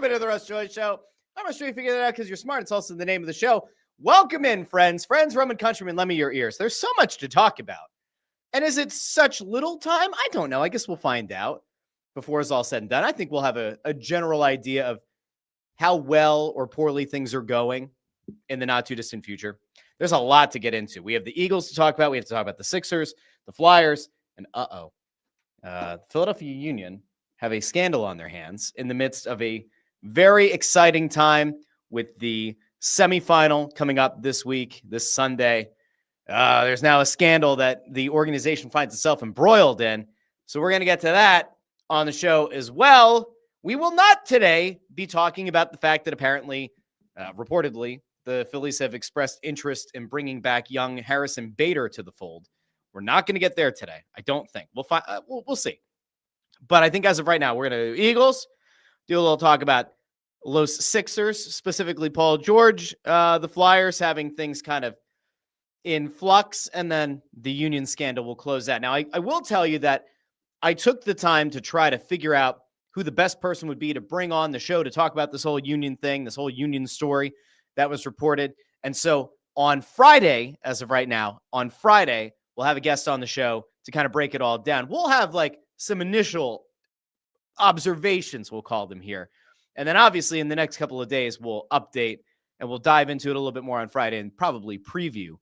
Welcome into the Russ Joy Show. I'm not sure you figured that out because you're smart. It's also the name of the show. Welcome in, friends, Roman countrymen, lend me your ears. There's so much to talk about. And is it such little time? I don't know. I guess we'll find out before it's all said and done. I think we'll have a general idea of how well or poorly things are going in the not too distant future. There's a lot to get into. We have the Eagles to talk about. We have to talk about the Sixers, the Flyers, and the Philadelphia Union have a scandal on their hands in the midst of a very exciting time with the semifinal coming up this week, this Sunday. There's now a scandal that the organization finds itself embroiled in. So we're going to get to that on the show as well. We will not today be talking about the fact that apparently, reportedly, the Phillies have expressed interest in bringing back young Harrison Bader to the fold. We're not going to get there today. I don't think. We'll see. But I think as of right now, we're going to Eagles, do a little talk about Los Sixers, specifically Paul George, the Flyers having things kind of in flux, and then the Union scandal will close that. Now, I will tell you that I took the time to try to figure out who the best person would be to bring on the show to talk about this whole Union thing, this whole Union story that was reported. And so on Friday, as of right now, on Friday, we'll have a guest on the show to kind of break it all down. We'll have like some initial observations, we'll call them here. And then obviously in the next couple of days, we'll update and we'll dive into it a little bit more on Friday and probably preview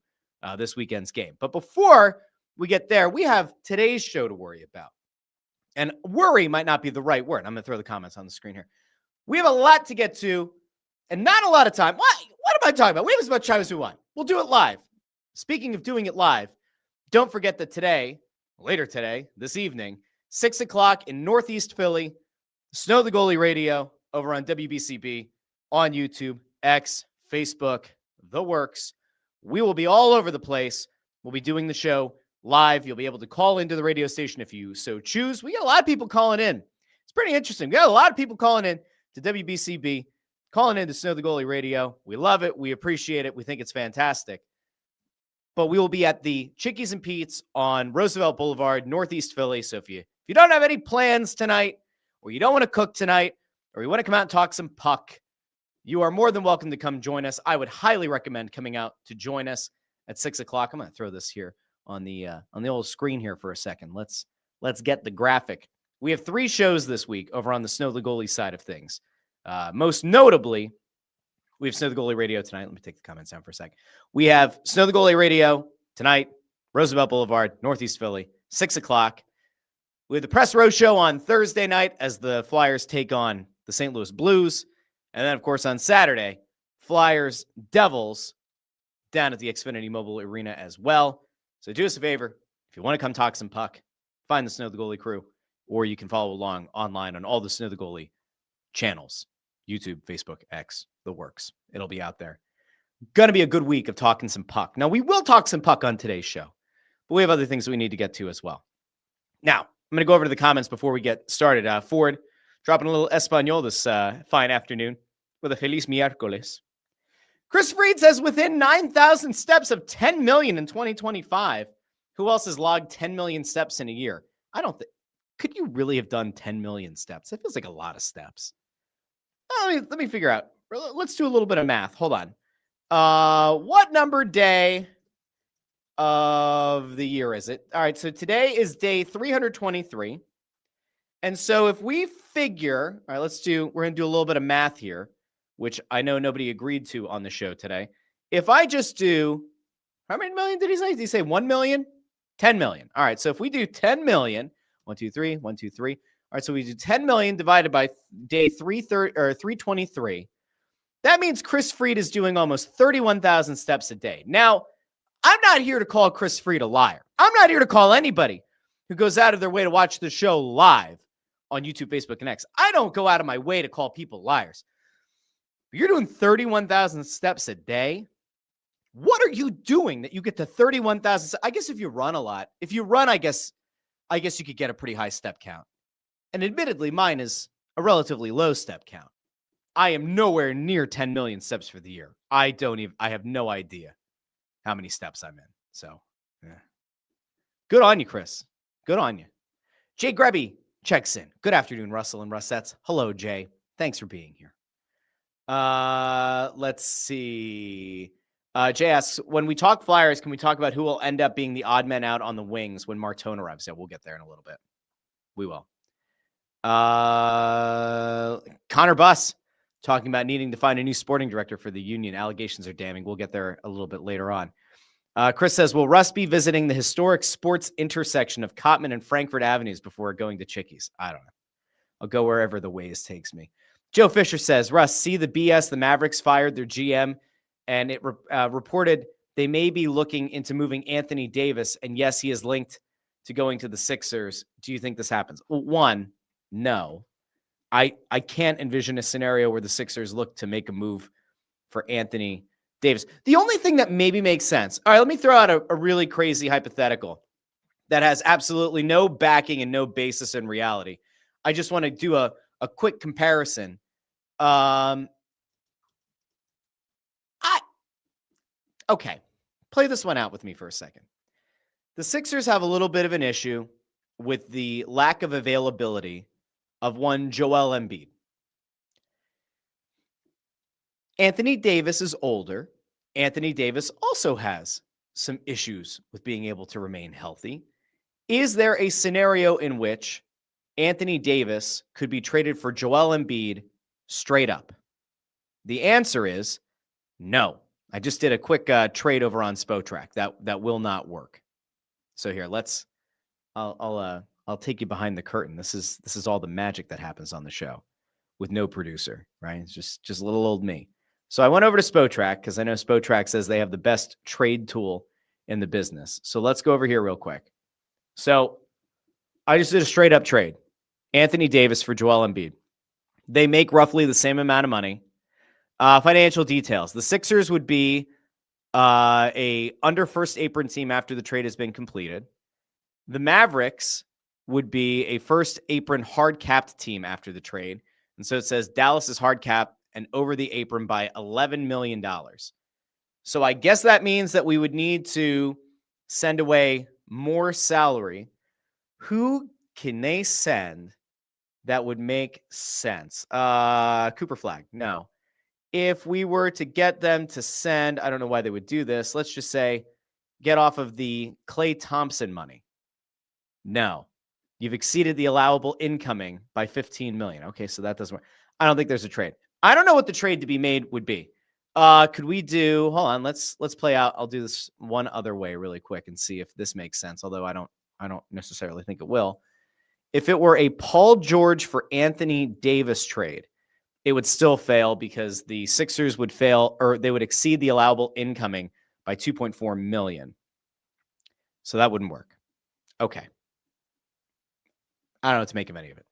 this weekend's game. But before we get there, we have today's show to worry about. And worry might not be the right word. I'm going to throw the comments on the screen here. We have a lot to get to and not a lot of time. What am I talking about? We have as much time as we want. We'll do it live. Speaking of doing it live, don't forget that later today, this evening, 6 o'clock in Northeast Philly, Snow the Goalie Radio over on WBCB, on YouTube, X, Facebook, the works. We will be all over the place. We'll be doing the show live. You'll be able to call into the radio station if you so choose. We got a lot of people calling in. It's pretty interesting. We got a lot of people calling in to WBCB, calling in to Snow the Goalie Radio. We love it. We appreciate it. We think it's fantastic. But we will be at the Chickies and Pete's on Roosevelt Boulevard, Northeast Philly. So if you don't have any plans tonight, or you don't want to cook tonight, or you want to come out and talk some puck, you are more than welcome to come join us. I would highly recommend coming out to join us at 6 o'clock. I'm going to throw this here on the old screen here for a second. Let's get the graphic. We have 3 shows this week over on the Snow the Goalie side of things. Most notably, we have Snow the Goalie Radio tonight. Let me take the comments down for a second. We have Snow the Goalie Radio tonight, Roosevelt Boulevard, Northeast Philly, 6 o'clock. We have the Press Row Show on Thursday night as the Flyers take on the St. Louis Blues. And then, of course, on Saturday, Flyers Devils down at the Xfinity Mobile Arena as well. So do us a favor. If you want to come talk some puck, find the Snow the Goalie crew, or you can follow along online on all the Snow the Goalie channels, YouTube, Facebook, X, the works. It'll be out there. Going to be a good week of talking some puck. Now, we will talk some puck on today's show, but we have other things that we need to get to as well. Now, I'm going to go over to the comments before we get started. Ford dropping a little Espanol this fine afternoon with a Feliz Miércoles. Chris Fried says within 9,000 steps of 10 million in 2025. Who else has logged 10 million steps in a year? I don't think. Could you really have done 10 million steps? It feels like a lot of steps. Let me figure out. Let's do a little bit of math. Hold on. What number day of the year is it? All right, so today is day 323. And so if we figure, all right, we're going to do a little bit of math here, which I know nobody agreed to on the show today. If I just do, how many million did he say? Did he say 1 million? 10 million. All right, so if we do 10 million, 1, 2, 3, 1, 2, 3. All right, so we do 10 million divided by day 323. That means Chris Fried is doing almost 31,000 steps a day. Now, I'm not here to call Chris Fried a liar. I'm not here to call anybody who goes out of their way to watch the show live on YouTube, Facebook, and X. I don't go out of my way to call people liars. But you're doing 31,000 steps a day. What are you doing that you get to 31,000? I guess if you run a lot, I guess you could get a pretty high step count. And admittedly, mine is a relatively low step count. I am nowhere near 10 million steps for the year. I have no idea how many steps I'm in. So, yeah. Good on you, Chris. Good on you. Jay Grebby checks in. Good afternoon, Russell and Russettes. Hello, Jay. Thanks for being here. Let's see. Jay asks, when we talk Flyers, can we talk about who will end up being the odd man out on the wings when Martone arrives? Yeah, we'll get there in a little bit. We will. Connor Buss talking about needing to find a new sporting director for the Union. Allegations are damning. We'll get there a little bit later on. Chris says, will Russ be visiting the historic sports intersection of Cottman and Frankfurt Avenues before going to Chickies? I don't know. I'll go wherever the Waze takes me. Joe Fisher says, Russ, see the BS. The Mavericks fired their GM, and it reported they may be looking into moving Anthony Davis. And yes, he is linked to going to the Sixers. Do you think this happens? Well, one, no. I can't envision a scenario where the Sixers look to make a move for Anthony Davis. The only thing that maybe makes sense. All right, let me throw out a really crazy hypothetical that has absolutely no backing and no basis in reality. I just want to do a quick comparison. Okay, play this one out with me for a second. The Sixers have a little bit of an issue with the lack of availability of one Joel Embiid. Anthony Davis is older. Anthony Davis also has some issues with being able to remain healthy. Is there a scenario in which Anthony Davis could be traded for Joel Embiid straight up? The answer is no. I just did a quick trade over on Spotrac. That will not work. So here, I'll take you behind the curtain. This is all the magic that happens on the show with no producer, right? It's just little old me. So I went over to Spotrac because I know Spotrac says they have the best trade tool in the business. So let's go over here real quick. So I just did a straight up trade. Anthony Davis for Joel Embiid. They make roughly the same amount of money. Financial details. The Sixers would be a under first apron team after the trade has been completed. The Mavericks would be a first apron hard capped team after the trade. And so it says Dallas is hard capped and over the apron by $11 million. So I guess that means that we would need to send away more salary. Who can they send that would make sense? Cooper Flag. No. If we were to get them to send, I don't know why they would do this. Let's just say get off of the Klay Thompson money. No. You've exceeded the allowable incoming by $15 million. Okay, so that doesn't work. I don't think there's a trade. I don't know what the trade to be made would be. Could we do, hold on, let's play out. I'll do this one other way really quick and see if this makes sense, although I don't necessarily think it will. If it were a Paul George for Anthony Davis trade, it would still fail because the Sixers would fail, or they would exceed the allowable incoming by $2.4 million. So that wouldn't work. Okay. I don't know what to make of any of it.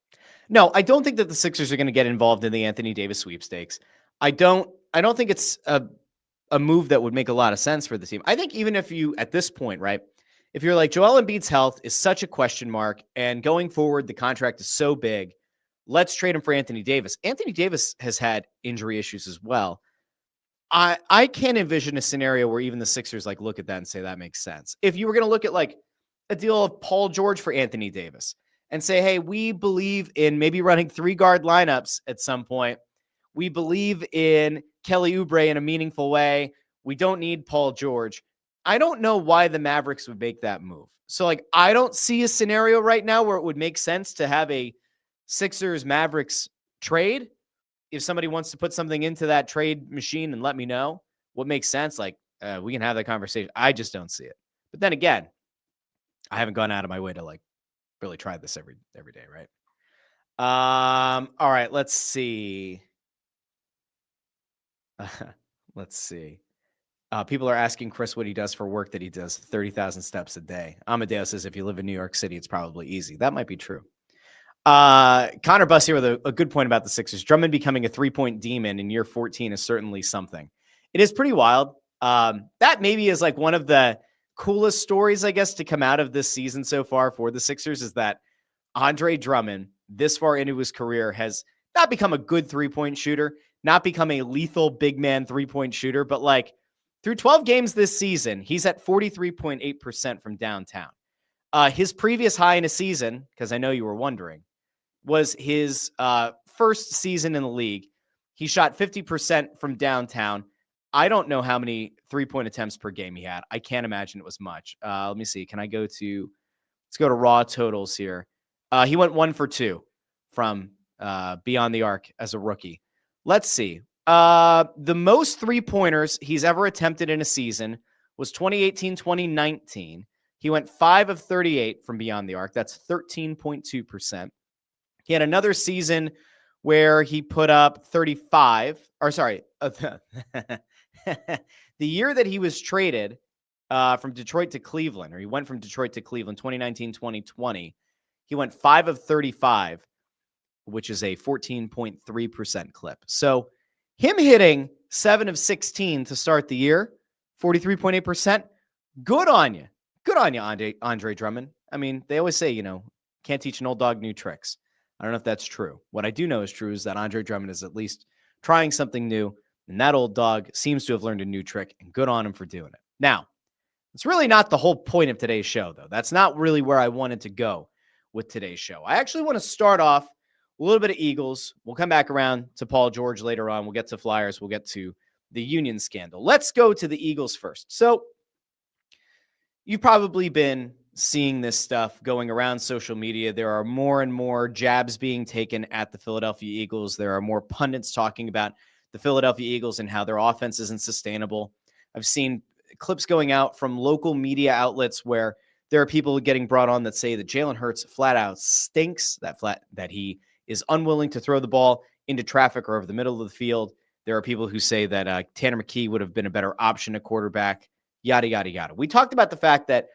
No, I don't think that the Sixers are going to get involved in the Anthony Davis sweepstakes. I don't think it's a move that would make a lot of sense for the team. I think even if you, at this point, right, if you're like Joel Embiid's health is such a question mark and going forward, the contract is so big, let's trade him for Anthony Davis. Anthony Davis has had injury issues as well. I can't envision a scenario where even the Sixers like look at that and say that makes sense. If you were going to look at like a deal of Paul George for Anthony Davis and say, hey, we believe in maybe running 3-guard lineups at some point. We believe in Kelly Oubre in a meaningful way. We don't need Paul George. I don't know why the Mavericks would make that move. So like, I don't see a scenario right now where it would make sense to have a Sixers Mavericks trade. If somebody wants to put something into that trade machine and let me know what makes sense, like we can have that conversation. I just don't see it. But then again, I haven't gone out of my way to like really try this every day, right? All right, let's see. Let's see. People are asking Chris what he does for work that he does 30,000 steps a day. Amadeo says if you live in New York City, it's probably easy. That might be true. Connor Buss here with a good point about the Sixers. Drummond becoming a 3-point demon in year 14 is certainly something. It is pretty wild. That maybe is like one of the coolest stories, I guess, to come out of this season so far for the Sixers is that Andre Drummond, this far into his career, has not become a good 3-point shooter, not become a lethal big man 3-point shooter, but like through 12 games this season, he's at 43.8% from downtown. His previous high in a season, because I know you were wondering, was his first season in the league. He shot 50% from downtown. I don't know how many 3-point attempts per game he had. I can't imagine it was much. Let me see. Let's go to raw totals here. He went 1 for 2 from beyond the arc as a rookie. Let's see. The most 3-pointers he's ever attempted in a season was 2018-2019. He went 5 of 38 from beyond the arc. That's 13.2%. He had another season where he put up 35, the year that he was traded from Detroit to Cleveland, or he went from Detroit to Cleveland, 2019-2020, he went 5 of 35, which is a 14.3% clip. So him hitting 7 of 16 to start the year, 43.8%, good on you. Good on you, Andre Drummond. I mean, they always say, can't teach an old dog new tricks. I don't know if that's true. What I do know is true is that Andre Drummond is at least trying something new, and that old dog seems to have learned a new trick, and good on him for doing it. Now, it's really not the whole point of today's show, though. That's not really where I wanted to go with today's show. I actually want to start off a little bit of Eagles. We'll come back around to Paul George later on. We'll get to Flyers. We'll get to the Union scandal. Let's go to the Eagles first. So you've probably been seeing this stuff going around social media. There are more and more jabs being taken at the Philadelphia Eagles. There are more pundits talking about the Philadelphia Eagles and how their offense isn't sustainable. I've seen clips going out from local media outlets where there are people getting brought on that say that Jalen Hurts flat out stinks, that he is unwilling to throw the ball into traffic or over the middle of the field. There are people who say that Tanner McKee would have been a better option at quarterback, yada, yada, yada. We talked about the fact that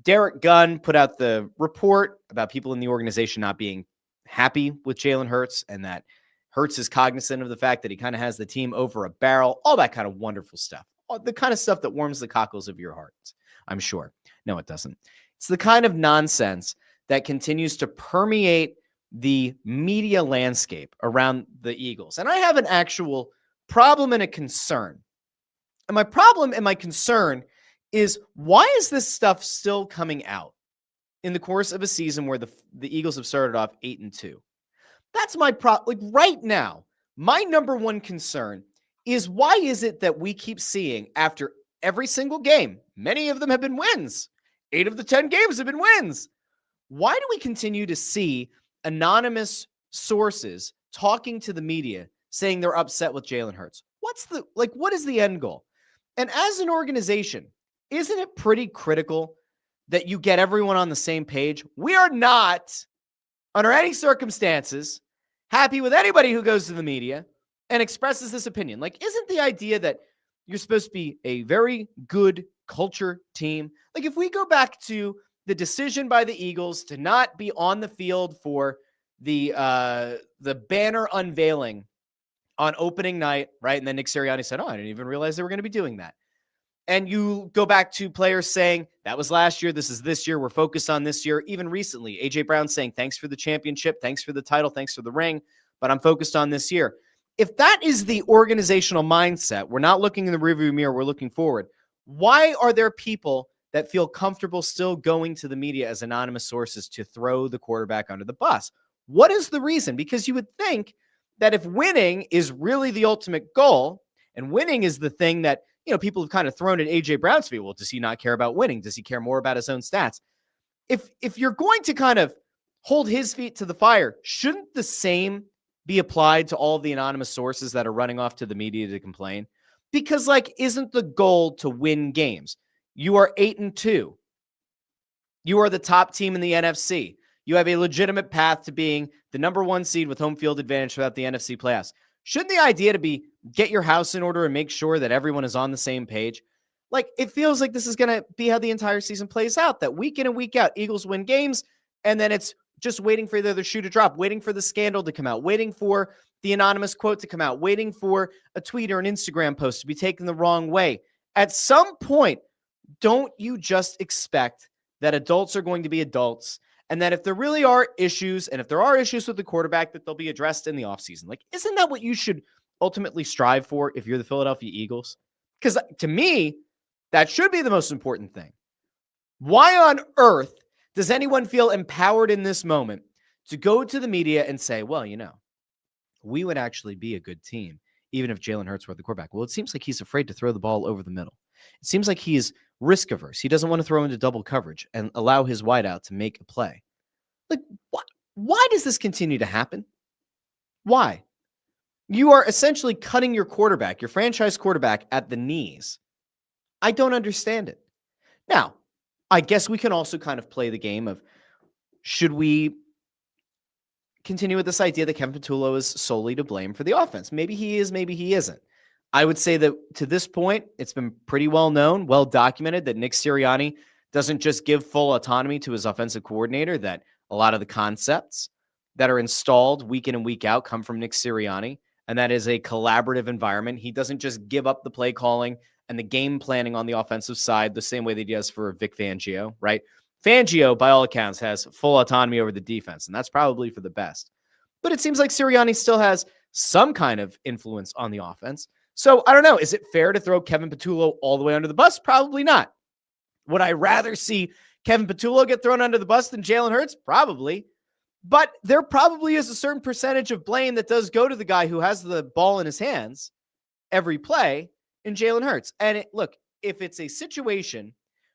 Derek Gunn put out the report about people in the organization not being happy with Jalen Hurts, and that Hurts is cognizant of the fact that he kind of has the team over a barrel, all that kind of wonderful stuff, all the kind of stuff that warms the cockles of your hearts, I'm sure. No, it doesn't. It's the kind of nonsense that continues to permeate the media landscape around the Eagles. And I have an actual problem and a concern. And my problem and my concern is, why is this stuff still coming out in the course of a season where the Eagles have started off 8-2? That's my problem. Like right now, my number one concern is, why is it that we keep seeing after every single game, many of them have been wins, 8 of the 10 games have been wins. Why do we continue to see anonymous sources talking to the media saying they're upset with Jalen Hurts? What is the end goal? And as an organization, isn't it pretty critical that you get everyone on the same page? We are not, under any circumstances, happy with anybody who goes to the media and expresses this opinion. Like, isn't the idea that you're supposed to be a very good culture team? Like, if we go back to the decision by the Eagles to not be on the field for the banner unveiling on opening night, right? And then Nick Sirianni said, I didn't even realize they were going to be doing that. And you go back to players saying, that was last year, this is this year, we're focused on this year. Even recently, A.J. Brown saying, thanks for the championship, thanks for the title, thanks for the ring, but I'm focused on this year. If that is the organizational mindset, we're not looking in the rearview mirror, we're looking forward. Why are there people that feel comfortable still going to the media as anonymous sources to throw the quarterback under the bus? What is the reason? Because you would think that if winning is really the ultimate goal, and winning is the thing that, people have kind of thrown at A.J. Brown's feet. Well, does he not care about winning? Does he care more about his own stats? If you're going to kind of hold his feet to the fire, shouldn't the same be applied to all of the anonymous sources that are running off to the media to complain? Because, isn't the goal to win games? You are 8-2. You are the top team in the NFC. You have a legitimate path to being the number 1 seed with home field advantage throughout the NFC playoffs. Shouldn't the idea to be get your house in order and make sure that everyone is on the same page? It feels like this is going to be how the entire season plays out, that week in and week out, Eagles win games, and then it's just waiting for the other shoe to drop, waiting for the scandal to come out, waiting for the anonymous quote to come out, waiting for a tweet or an Instagram post to be taken the wrong way. At some point, don't you just expect that adults are going to be adults, and that if there really are issues, and if there are issues with the quarterback, that they'll be addressed in the offseason? Isn't that what you should ultimately strive for if you're the Philadelphia Eagles? Because to me, that should be the most important thing. Why on earth does anyone feel empowered in this moment to go to the media and say, well, we would actually be a good team, even if Jalen Hurts were the quarterback. Well, it seems like he's afraid to throw the ball over the middle. It seems like he's risk averse. He doesn't want to throw into double coverage and allow his wideout to make a play. Like, why does this continue to happen? Why? You are essentially cutting your quarterback, your franchise quarterback, at the knees. I don't understand it. Now, I guess we can also kind of play the game of, should we continue with this idea that Kevin Patullo is solely to blame for the offense? Maybe he is, maybe he isn't. I would say that to this point, it's been pretty well known, well documented that Nick Sirianni doesn't just give full autonomy to his offensive coordinator, that a lot of the concepts that are installed week in and week out come from Nick Sirianni, and that is a collaborative environment. He doesn't just give up the play calling and the game planning on the offensive side the same way that he does for Vic Fangio, right? Fangio, by all accounts, has full autonomy over the defense, and that's probably for the best. But it seems like Sirianni still has some kind of influence on the offense. So I don't know. Is it fair to throw Kevin Patullo all the way under the bus? Probably not. Would I rather see Kevin Patullo get thrown under the bus than Jalen Hurts? Probably. But there probably is a certain percentage of blame that does go to the guy who has the ball in his hands every play in Jalen Hurts. And look, if it's a situation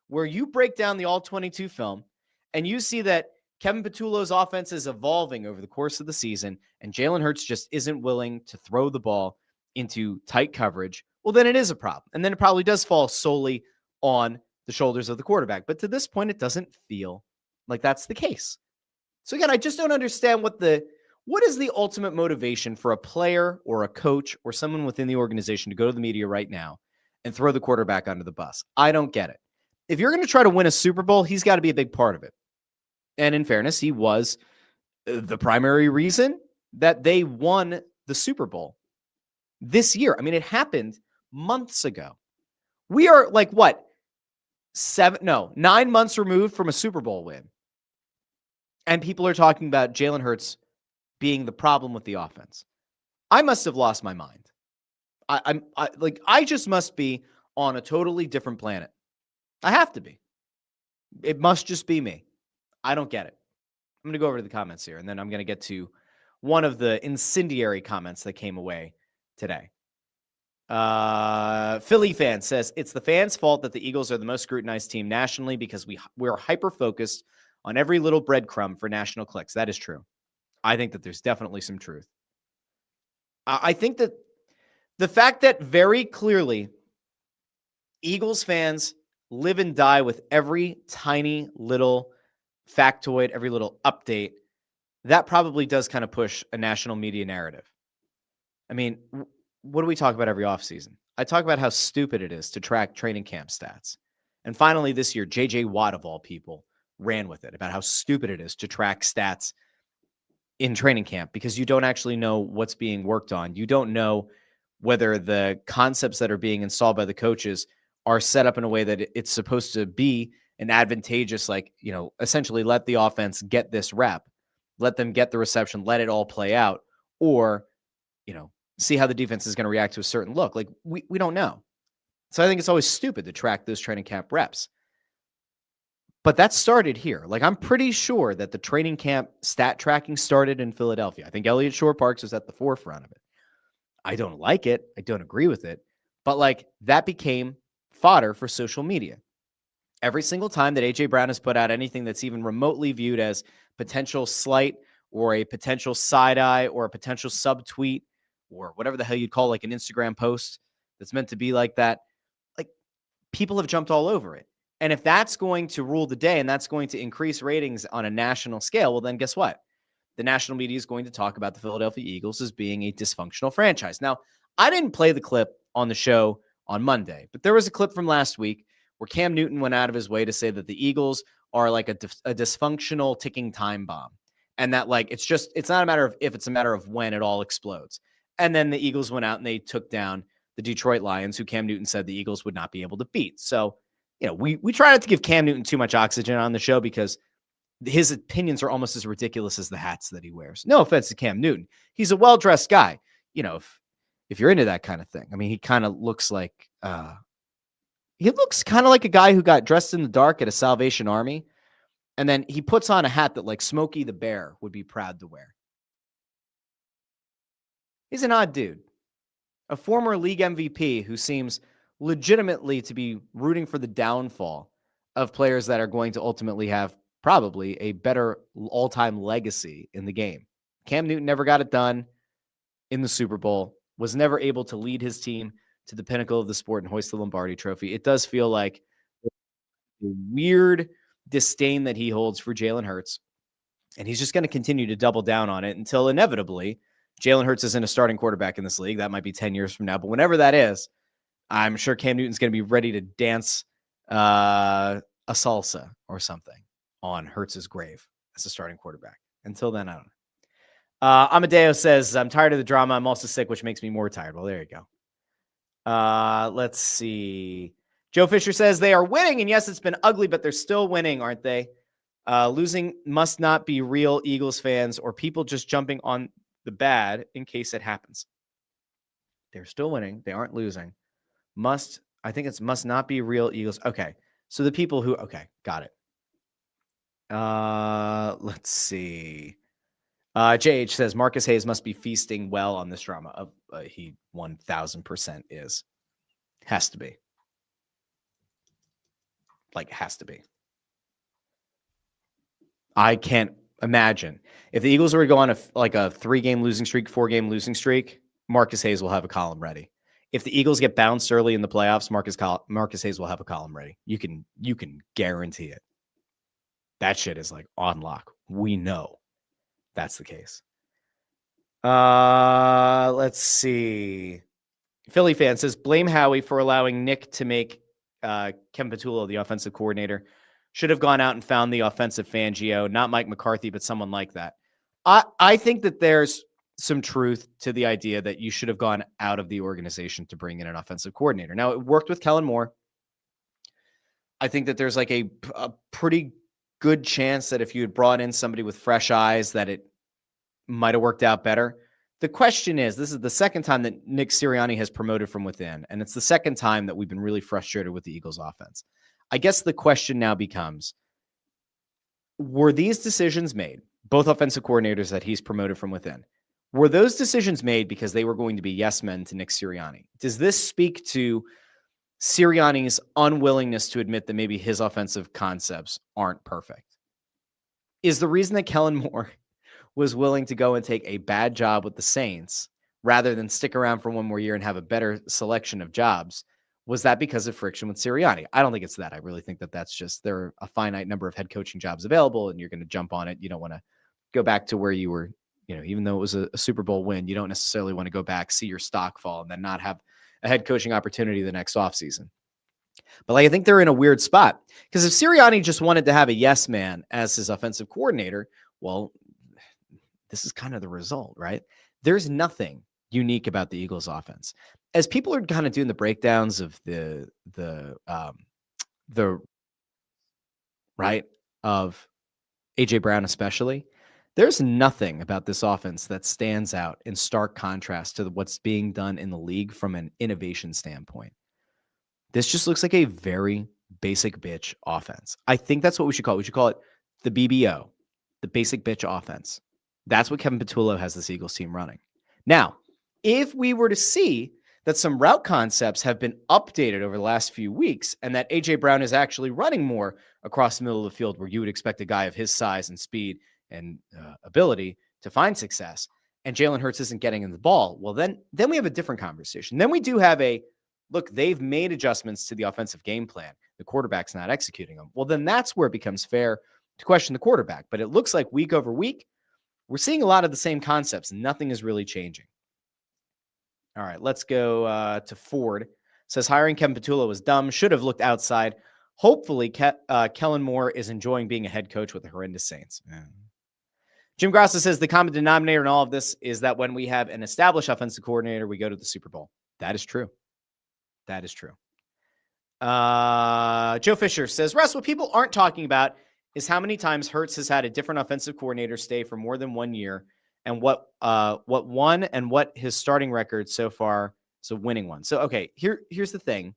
where you break down the all-22 film and you see that Kevin Patullo's offense is evolving over the course of the season and Jalen Hurts just isn't willing to throw the ball into tight coverage, well, then it is a problem. And then it probably does fall solely on the shoulders of the quarterback. But to this point, it doesn't feel like that's the case. So again, I just don't understand what is the ultimate motivation for a player or a coach or someone within the organization to go to the media right now and throw the quarterback under the bus. I don't get it. If you're going to try to win a Super Bowl, he's got to be a big part of it. And in fairness, he was the primary reason that they won the Super Bowl this year. I mean, it happened months ago. We are like, 9 months removed from a Super Bowl win. And people are talking about Jalen Hurts being the problem with the offense. I must have lost my mind. I just must be on a totally different planet. I have to be. It must just be me. I don't get it. I'm going to go over to the comments here, and then I'm going to get to one of the incendiary comments that came away today. Philly fan says, it's the fans' fault that the Eagles are the most scrutinized team nationally because we're hyper-focused on every little breadcrumb for national clicks. That is true. I think that there's definitely some truth. I think that the fact that very clearly Eagles fans live and die with every tiny little factoid, every little update, that probably does kind of push a national media narrative. I mean, what do we talk about every offseason? I talk about how stupid it is to track training camp stats. And finally this year, J.J. Watt, of all people, ran with it about how stupid it is to track stats in training camp because you don't actually know what's being worked on. You don't know whether the concepts that are being installed by the coaches are set up in a way that it's supposed to be an advantageous, essentially let the offense get this rep, let them get the reception, let it all play out, or, see how the defense is going to react to a certain look. Like we don't know. So I think it's always stupid to track those training camp reps. But that started here. Like, I'm pretty sure that the training camp stat tracking started in Philadelphia. I think Elliott Shore Parks was at the forefront of it. I don't like it. I don't agree with it. But that became fodder for social media. Every single time that A.J. Brown has put out anything that's even remotely viewed as potential slight or a potential side eye or a potential subtweet or whatever the hell you'd call an Instagram post that's meant to be like that, people have jumped all over it. And if that's going to rule the day and that's going to increase ratings on a national scale, well, then guess what? The national media is going to talk about the Philadelphia Eagles as being a dysfunctional franchise. Now, I didn't play the clip on the show on Monday, but there was a clip from last week where Cam Newton went out of his way to say that the Eagles are like a dysfunctional ticking time bomb. And that it's not a matter of if, it's a matter of when it all explodes. And then the Eagles went out and they took down the Detroit Lions, who Cam Newton said the Eagles would not be able to beat. So, we try not to give Cam Newton too much oxygen on the show because his opinions are almost as ridiculous as the hats that he wears. No offense to Cam Newton. He's a well-dressed guy. If you're into that kind of thing. I mean, he kind of looks like a guy who got dressed in the dark at a Salvation Army. And then he puts on a hat that Smokey the Bear would be proud to wear. He's an odd dude. A former league MVP who seems legitimately to be rooting for the downfall of players that are going to ultimately have probably a better all-time legacy in the game. Cam Newton never got it done in the Super Bowl, was never able to lead his team to the pinnacle of the sport and hoist the Lombardi Trophy. It does feel like a weird disdain that he holds for Jalen Hurts, and he's just going to continue to double down on it until inevitably Jalen Hurts isn't a starting quarterback in this league. That might be 10 years from now, but whenever that is, I'm sure Cam Newton's going to be ready to dance a salsa or something on Hurts's grave as a starting quarterback. Until then, I don't know. Amadeo says, I'm tired of the drama. I'm also sick, which makes me more tired. Well, there you go. Let's see. Joe Fisher says they are winning, and yes, it's been ugly, but they're still winning, aren't they? Losing must not be real Eagles fans or people just jumping on the bad in case it happens. They're still winning. They aren't losing. Must not be real Eagles. Okay. So the people who, okay, got it. Let's see. JH says Marcus Hayes must be feasting well on this drama. He 1000% is. Has to be. Like, has to be. I can't imagine. If the Eagles were to go on a 3-game losing streak, 4-game losing streak, Marcus Hayes will have a column ready. If the Eagles get bounced early in the playoffs, Marcus Hayes will have a column ready. You can guarantee it. That shit is like on lock. We know that's the case. Let's see. Philly fan says, blame Howie for allowing Nick to make Kevin Patullo the offensive coordinator. Should have gone out and found the offensive Fangio, not Mike McCarthy, but someone like that. I think that there's some truth to the idea that you should have gone out of the organization to bring in an offensive coordinator. Now, it worked with Kellen Moore. I think that there's like a pretty good chance that if you had brought in somebody with fresh eyes, that it might have worked out better. The question is, this is the second time that Nick Sirianni has promoted from within, and it's the second time that we've been really frustrated with the Eagles offense. I guess the question now becomes, were these decisions made, both offensive coordinators that he's promoted from within, were those decisions made because they were going to be yes men to Nick Sirianni? Does this speak to Sirianni's unwillingness to admit that maybe his offensive concepts aren't perfect? Is the reason that Kellen Moore was willing to go and take a bad job with the Saints rather than stick around for one more year and have a better selection of jobs, was that because of friction with Sirianni? I don't think it's that. I really think that that's just, there are a finite number of head coaching jobs available and you're going to jump on it. You don't want to go back to where you were, even though it was a Super Bowl win, you don't necessarily want to go back, see your stock fall, and then not have a head coaching opportunity the next offseason. But I think they're in a weird spot because if Sirianni just wanted to have a yes man as his offensive coordinator, well, this is kind of the result, right? There's nothing unique about the Eagles offense. As people are kind of doing the breakdowns of the right of AJ Brown, especially, there's nothing about this offense that stands out in stark contrast to what's being done in the league from an innovation standpoint. This just looks like a very basic bitch offense. I think that's what we should call it. We should call it the BBO, the basic bitch offense. That's what Kevin Patullo has this Eagles team running. Now, if we were to see that some route concepts have been updated over the last few weeks and that AJ Brown is actually running more across the middle of the field where you would expect a guy of his size and speed and ability to find success, and Jalen Hurts isn't getting in the ball, well, then we have a different conversation. Then we do have look, they've made adjustments to the offensive game plan. The quarterback's not executing them. Well, then that's where it becomes fair to question the quarterback. But it looks like week over week, we're seeing a lot of the same concepts. Nothing is really changing. All right, let's go to Ford. Says hiring Kevin Patullo was dumb. Should have looked outside. Hopefully, Kellen Moore is enjoying being a head coach with the horrendous Saints. Yeah. Jim Grassa says the common denominator in all of this is that when we have an established offensive coordinator, we go to the Super Bowl. That is true. That is true. Joe Fisher says, Russ, what people aren't talking about is how many times Hurts has had a different offensive coordinator stay for more than 1 year and what won and what his starting record so far is a winning one. So, okay, here's the thing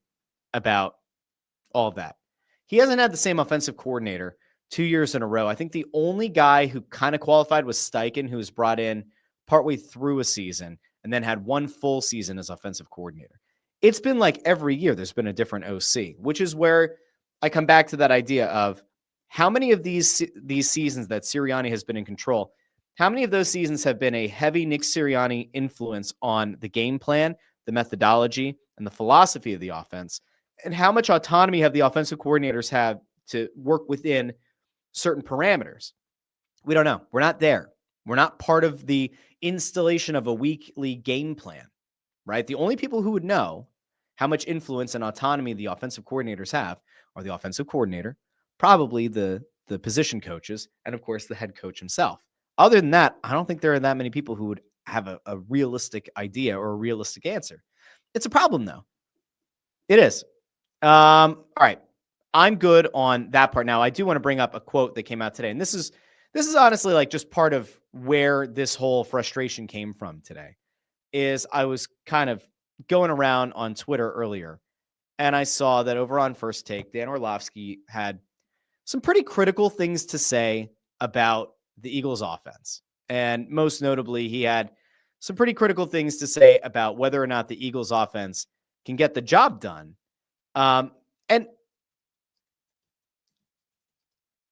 about all of that. He hasn't had the same offensive coordinator 2 years in a row. I think the only guy who kind of qualified was Steichen, who was brought in partway through a season and then had one full season as offensive coordinator. It's been like every year there's been a different OC, which is where I come back to that idea of how many of these seasons that Sirianni has been in control, how many of those seasons have been a heavy Nick Sirianni influence on the game plan, the methodology, and the philosophy of the offense, and how much autonomy have the offensive coordinators have to work within certain parameters? We don't know. We're not there. We're not part of the installation of a weekly game plan, right? The only people who would know how much influence and autonomy the offensive coordinators have are the offensive coordinator, probably the position coaches, and of course the head coach himself. Other than that, I don't think there are that many people who would have a realistic idea or a realistic answer. It's a problem, though. It is. All right. I'm good on that part. Now, I do want to bring up a quote that came out today, and this is honestly like just part of where this whole frustration came from today. Is I was kind of going around on Twitter earlier, and I saw that over on First Take, Dan Orlovsky had some pretty critical things to say about the Eagles offense. And most notably, he had some pretty critical things to say about whether or not the Eagles offense can get the job done. And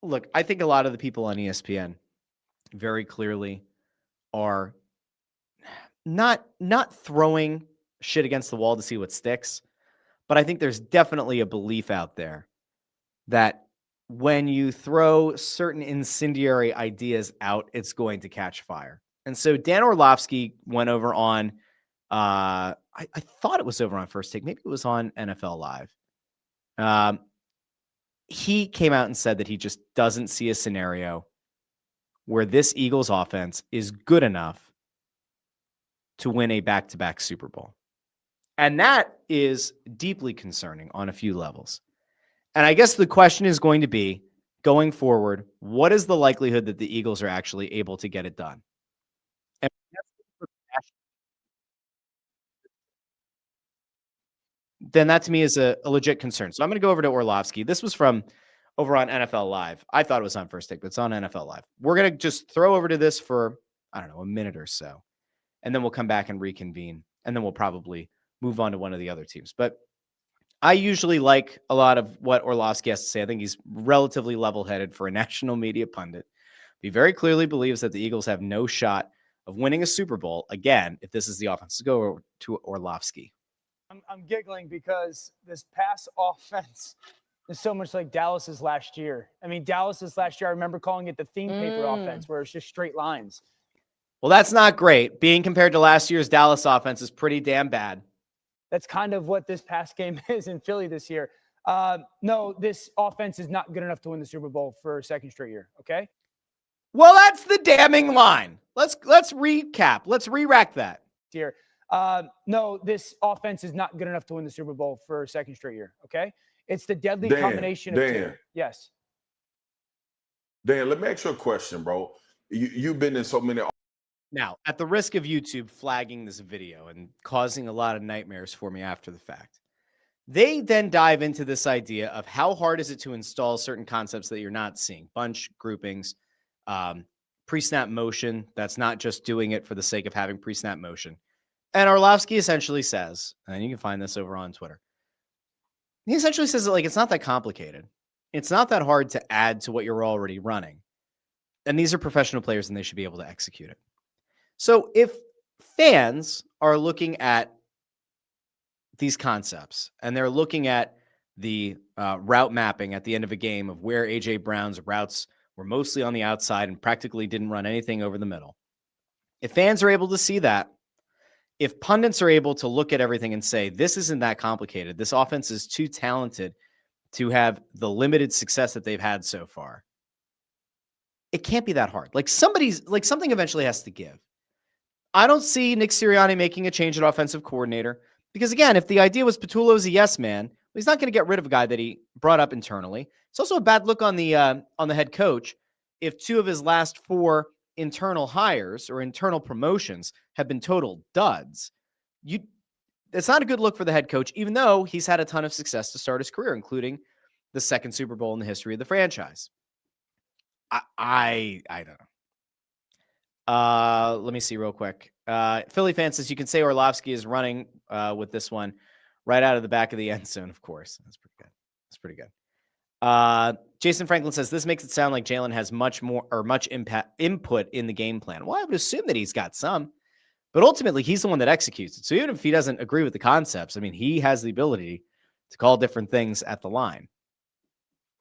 look, I think a lot of the people on ESPN very clearly are not throwing shit against the wall to see what sticks, but I think there's definitely a belief out there that when you throw certain incendiary ideas out, it's going to catch fire. And so Dan Orlovsky went over on, I thought it was over on First Take. Maybe it was on NFL Live. He came out and said that he just doesn't see a scenario where this Eagles offense is good enough to win a back-to-back Super Bowl. And that is deeply concerning on a few levels. And I guess the question is going to be, going forward, what is the likelihood that the Eagles are actually able to get it done? And then that to me is a legit concern. So I'm going to go over to Orlovsky. This was from over on NFL Live. I thought it was on First Take, but it's on NFL Live. We're going to just throw over to this for, I don't know, a minute or so. And then we'll come back and reconvene. And then we'll probably move on to one of the other teams. But I usually like a lot of what Orlovsky has to say. I think he's relatively level-headed for a national media pundit. He very clearly believes that the Eagles have no shot of winning a Super Bowl again if this is the offense. Let's go over to Orlovsky. I'm giggling because this pass offense is so much like Dallas's last year. I mean, Dallas's last year, I remember calling it the theme paper offense, where it's just straight lines. Well, that's not great. Being compared to last year's Dallas offense is pretty damn bad. That's kind of what this pass game is in Philly this year. No, this offense is not good enough to win the Super Bowl for a second straight year, okay? Well, that's the damning line. Let's recap. Let's re-rack that. Here. No, this offense is not good enough to win the Super Bowl for a second straight year, okay? It's the deadly combination of two. Yes. Dan, let me ask you a question, bro. You've been in so many. Now, at the risk of YouTube flagging this video and causing a lot of nightmares for me after the fact, they then dive into this idea of how hard is it to install certain concepts that you're not seeing. Bunch, groupings, pre-snap motion. That's not just doing it for the sake of having pre-snap motion. And Orlovsky essentially says, and you can find this over on Twitter, he essentially says that, like, it's not that complicated. It's not that hard to add to what you're already running. And these are professional players and they should be able to execute it. So if fans are looking at these concepts and they're looking at the route mapping at the end of a game of where A.J. Brown's routes were mostly on the outside and practically didn't run anything over the middle, if fans are able to see that, if pundits are able to look at everything and say, this isn't that complicated, this offense is too talented to have the limited success that they've had so far, it can't be that hard. Like something eventually has to give. I don't see Nick Sirianni making a change at offensive coordinator because, again, if the idea was Patullo's a yes man, well, he's not going to get rid of a guy that he brought up internally. It's also a bad look on the head coach if two of his last four internal hires or internal promotions have been total duds. It's not a good look for the head coach, even though he's had a ton of success to start his career, including the second Super Bowl in the history of the franchise. I don't know. Let me see real quick. Philly fan says you can say Orlovsky is running with this one right out of the back of the end zone, of course. That's pretty good. That's pretty good. Jason Franklin says this makes it sound like Jalen has much input in the game plan. Well, I would assume that he's got some, but ultimately he's the one that executes it. So even if he doesn't agree with the concepts, I mean, he has the ability to call different things at the line.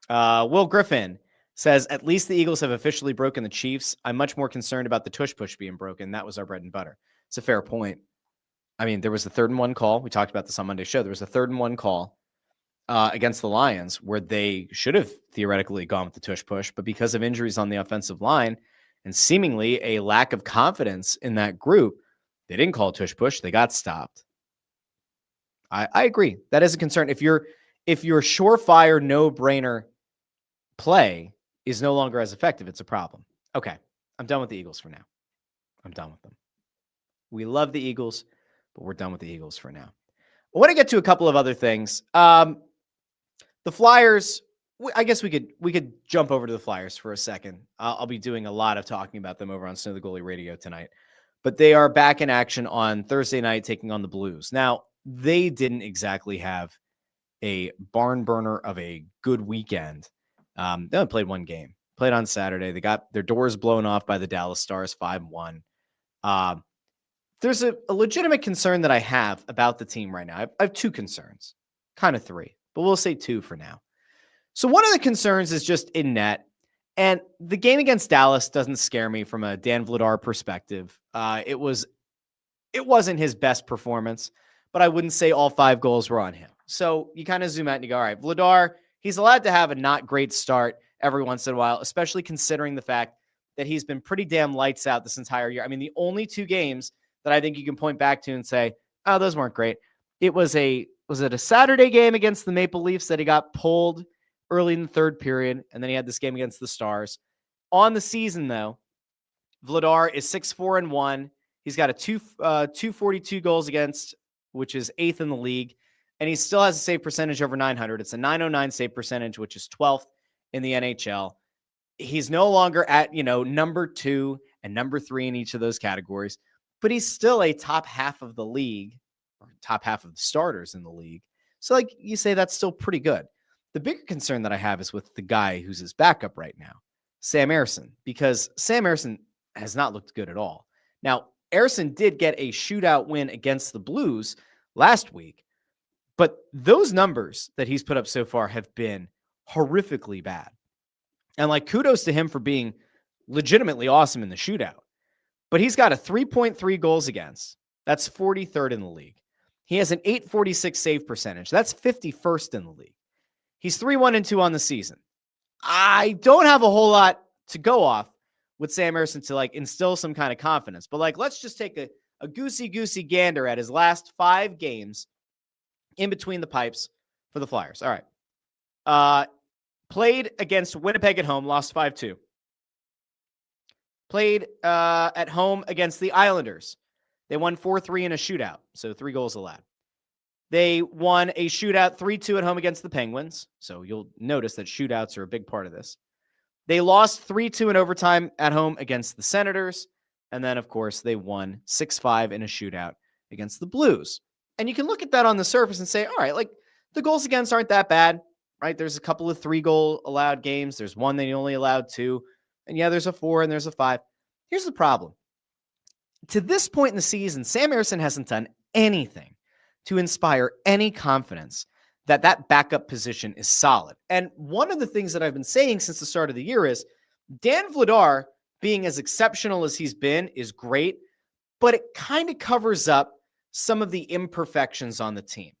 Will Griffin says, at least the Eagles have officially broken the Chiefs. I'm much more concerned about the tush push being broken. That was our bread and butter. It's a fair point. I mean, there was a 3rd and 1 call. We talked about this on Monday's show. There was a 3rd and 1 call against the Lions where they should have theoretically gone with the tush push, but because of injuries on the offensive line and seemingly a lack of confidence in that group, they didn't call a tush push. They got stopped. I agree. That is a concern. If your surefire, no-brainer play is no longer as effective, it's a problem. Okay, I'm done with the Eagles for now. I'm done with them. We love the Eagles, but we're done with the Eagles for now. I want to get to a couple of other things. The Flyers, I guess we could jump over to the Flyers for a second. I'll be doing a lot of talking about them over on Snow the Goalie Radio tonight. But they are back in action on Thursday night taking on the Blues. Now, they didn't exactly have a barn burner of a good weekend. They only played one game. Played on Saturday. They got their doors blown off by the Dallas Stars 5-1. There's a legitimate concern that I have about the team right now. I have 2 concerns, kind of 3, but we'll say 2 for now. So one of the concerns is just in net. And the game against Dallas doesn't scare me from a Dan Vladar perspective. It wasn't his best performance, but I wouldn't say all 5 goals were on him. So you kind of zoom out and you go, all right, Vladar, he's allowed to have a not great start every once in a while, especially considering the fact that he's been pretty damn lights out this entire year. I mean, the only 2 games that I think you can point back to and say, oh, those weren't great. Was it a Saturday game against the Maple Leafs that he got pulled early in the 3rd period, and then he had this game against the Stars. On the season, though, Vladar is 6-4-1. He's got a 242 goals against, which is 8th in the league, and he still has a save percentage over 900. It's a 909 save percentage, which is 12th in the NHL. He's no longer at, number 2 and number 3 in each of those categories, but he's still a top half of the league, or top half of the starters in the league. So, you say that's still pretty good. The bigger concern that I have is with the guy who's his backup right now, Sam Ersson, because Sam Ersson has not looked good at all. Now, Ersson did get a shootout win against the Blues last week, but those numbers that he's put up so far have been horrifically bad. And kudos to him for being legitimately awesome in the shootout. But he's got a 3.3 goals against. That's 43rd in the league. He has an 846 save percentage. That's 51st in the league. He's 3-1-2 on the season. I don't have a whole lot to go off with Sam Ersson to instill some kind of confidence. But let's just take a goosey gander at his last 5 games in between the pipes for the Flyers. All right. Played against Winnipeg at home, lost 5-2. Played at home against the Islanders. They won 4-3 in a shootout, so 3 goals allowed. They won a shootout 3-2 at home against the Penguins. So you'll notice that shootouts are a big part of this. They lost 3-2 in overtime at home against the Senators. And then, of course, they won 6-5 in a shootout against the Blues. And you can look at that on the surface and say, all right, the goals against aren't that bad, right? There's a couple of 3-goal allowed games. There's one that you only allowed 2. And yeah, there's a 4 and there's a 5. Here's the problem. To this point in the season, Sam Ersson hasn't done anything to inspire any confidence that backup position is solid. And one of the things that I've been saying since the start of the year is Dan Vladar being as exceptional as he's been is great, but it kind of covers up some of the imperfections on the team.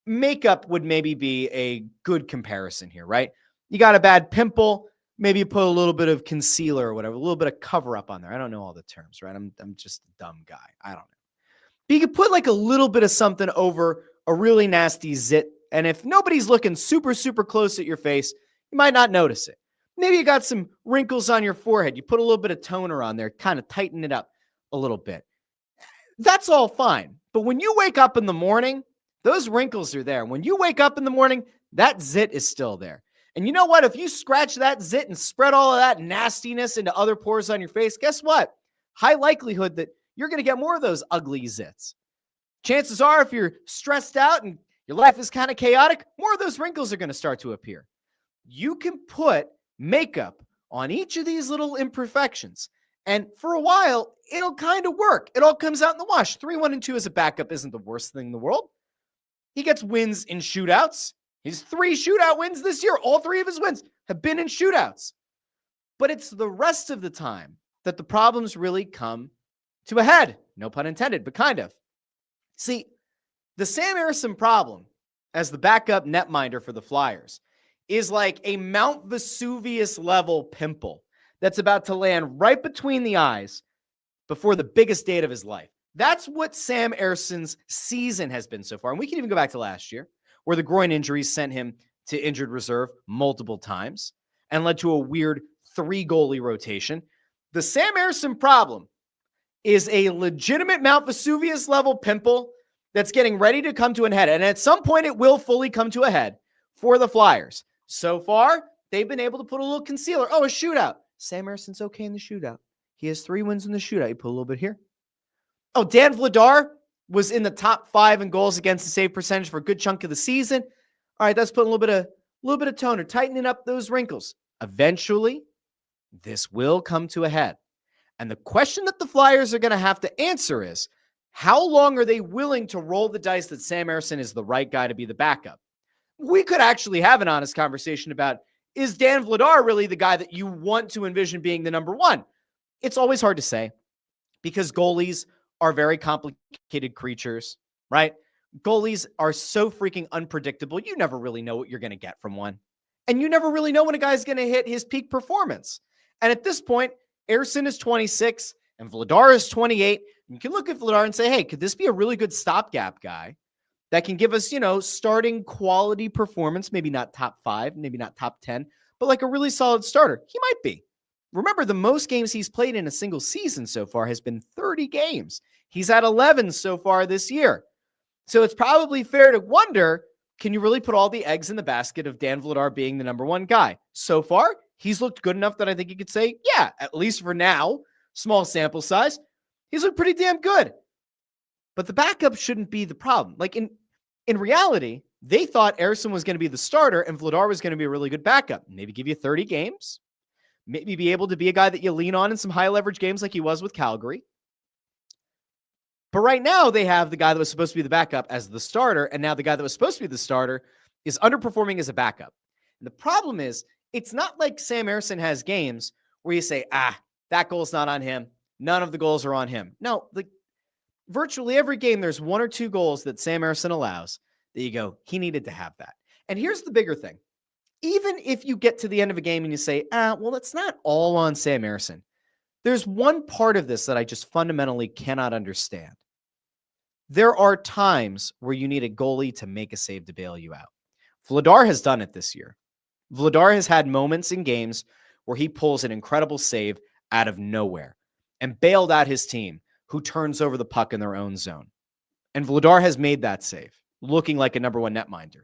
Makeup would maybe be a good comparison here, right? You got a bad pimple, maybe you put a little bit of concealer or whatever, a little bit of cover up on there. I don't know all the terms, right? I'm just a dumb guy. I don't know. But you could put a little bit of something over a really nasty zit. And if nobody's looking super, super close at your face, you might not notice it. Maybe you got some wrinkles on your forehead. You put a little bit of toner on there, kind of tighten it up a little bit. That's all fine. But when you wake up in the morning, those wrinkles are there. When you wake up in the morning, that zit is still there. And you know what? If you scratch that zit and spread all of that nastiness into other pores on your face, guess what? high likelihood that you're going to get more of those ugly zits. Chances are, if you're stressed out and your life is kind of chaotic, more of those wrinkles are going to start to appear. You can put makeup on each of these little imperfections, and for a while, it'll kind of work. It all comes out in the wash. 3-1-2 as a backup isn't the worst thing in the world. He gets wins in shootouts. He's 3 shootout wins this year. All 3 of his wins have been in shootouts. But it's the rest of the time that the problems really come to a head. No pun intended, but kind of. See, the Sam Ersson problem as the backup netminder for the Flyers is like a Mount Vesuvius level pimple that's about to land right between the eyes before the biggest date of his life. That's what Sam Ersson's season has been so far. And we can even go back to last year, where the groin injuries sent him to injured reserve multiple times and led to a weird 3-goalie rotation. The Sam Ersson problem is a legitimate Mount Vesuvius level pimple that's getting ready to come to an head. And at some point, it will fully come to a head for the Flyers. So far, they've been able to put a little concealer. Oh, a shootout. Sam Ersson's okay in the shootout. He has 3 wins in the shootout. You put a little bit here. Oh, Dan Vladar was in the top 5 in goals against the save percentage for a good chunk of the season. All right, that's putting a little bit of toner, tightening up those wrinkles. Eventually, this will come to a head. And the question that the Flyers are going to have to answer is, how long are they willing to roll the dice that Sam Ersson is the right guy to be the backup? We could actually have an honest conversation about, is Dan Vladar really the guy that you want to envision being the number 1? It's always hard to say because goalies are very complicated creatures, right? Goalies are so freaking unpredictable. You never really know what you're going to get from one. And you never really know when a guy's going to hit his peak performance. And at this point, Ersson is 26 and Vladar is 28. You can look at Vladar and say, hey, could this be a really good stopgap guy that can give us, starting quality performance, maybe not top 5, maybe not top 10, but like a really solid starter? He might be. Remember, the most games he's played in a single season so far has been 30 games. He's at 11 so far this year. So it's probably fair to wonder, can you really put all the eggs in the basket of Dan Vladar being the number 1 guy? So far, he's looked good enough that I think you could say, yeah, at least for now, small sample size, he's looked pretty damn good. But the backup shouldn't be the problem. Like in reality, they thought Ersson was going to be the starter and Vladar was going to be a really good backup. Maybe give you 30 games. Maybe be able to be a guy that you lean on in some high leverage games like he was with Calgary. But right now they have the guy that was supposed to be the backup as the starter. And now the guy that was supposed to be the starter is underperforming as a backup. And the problem is, it's not like Sam Ersson has games where you say, that goal's not on him. None of the goals are on him. No, virtually every game, there's 1 or 2 goals that Sam Ersson allows that you go, he needed to have that. And here's the bigger thing. Even if you get to the end of a game and you say, well, it's not all on Sam Ersson. There's one part of this that I just fundamentally cannot understand. There are times where you need a goalie to make a save to bail you out. Vladar has done it this year. Vladar has had moments in games where he pulls an incredible save out of nowhere and bailed out his team, who turns over the puck in their own zone. And Vladar has made that save, looking like a number 1 netminder.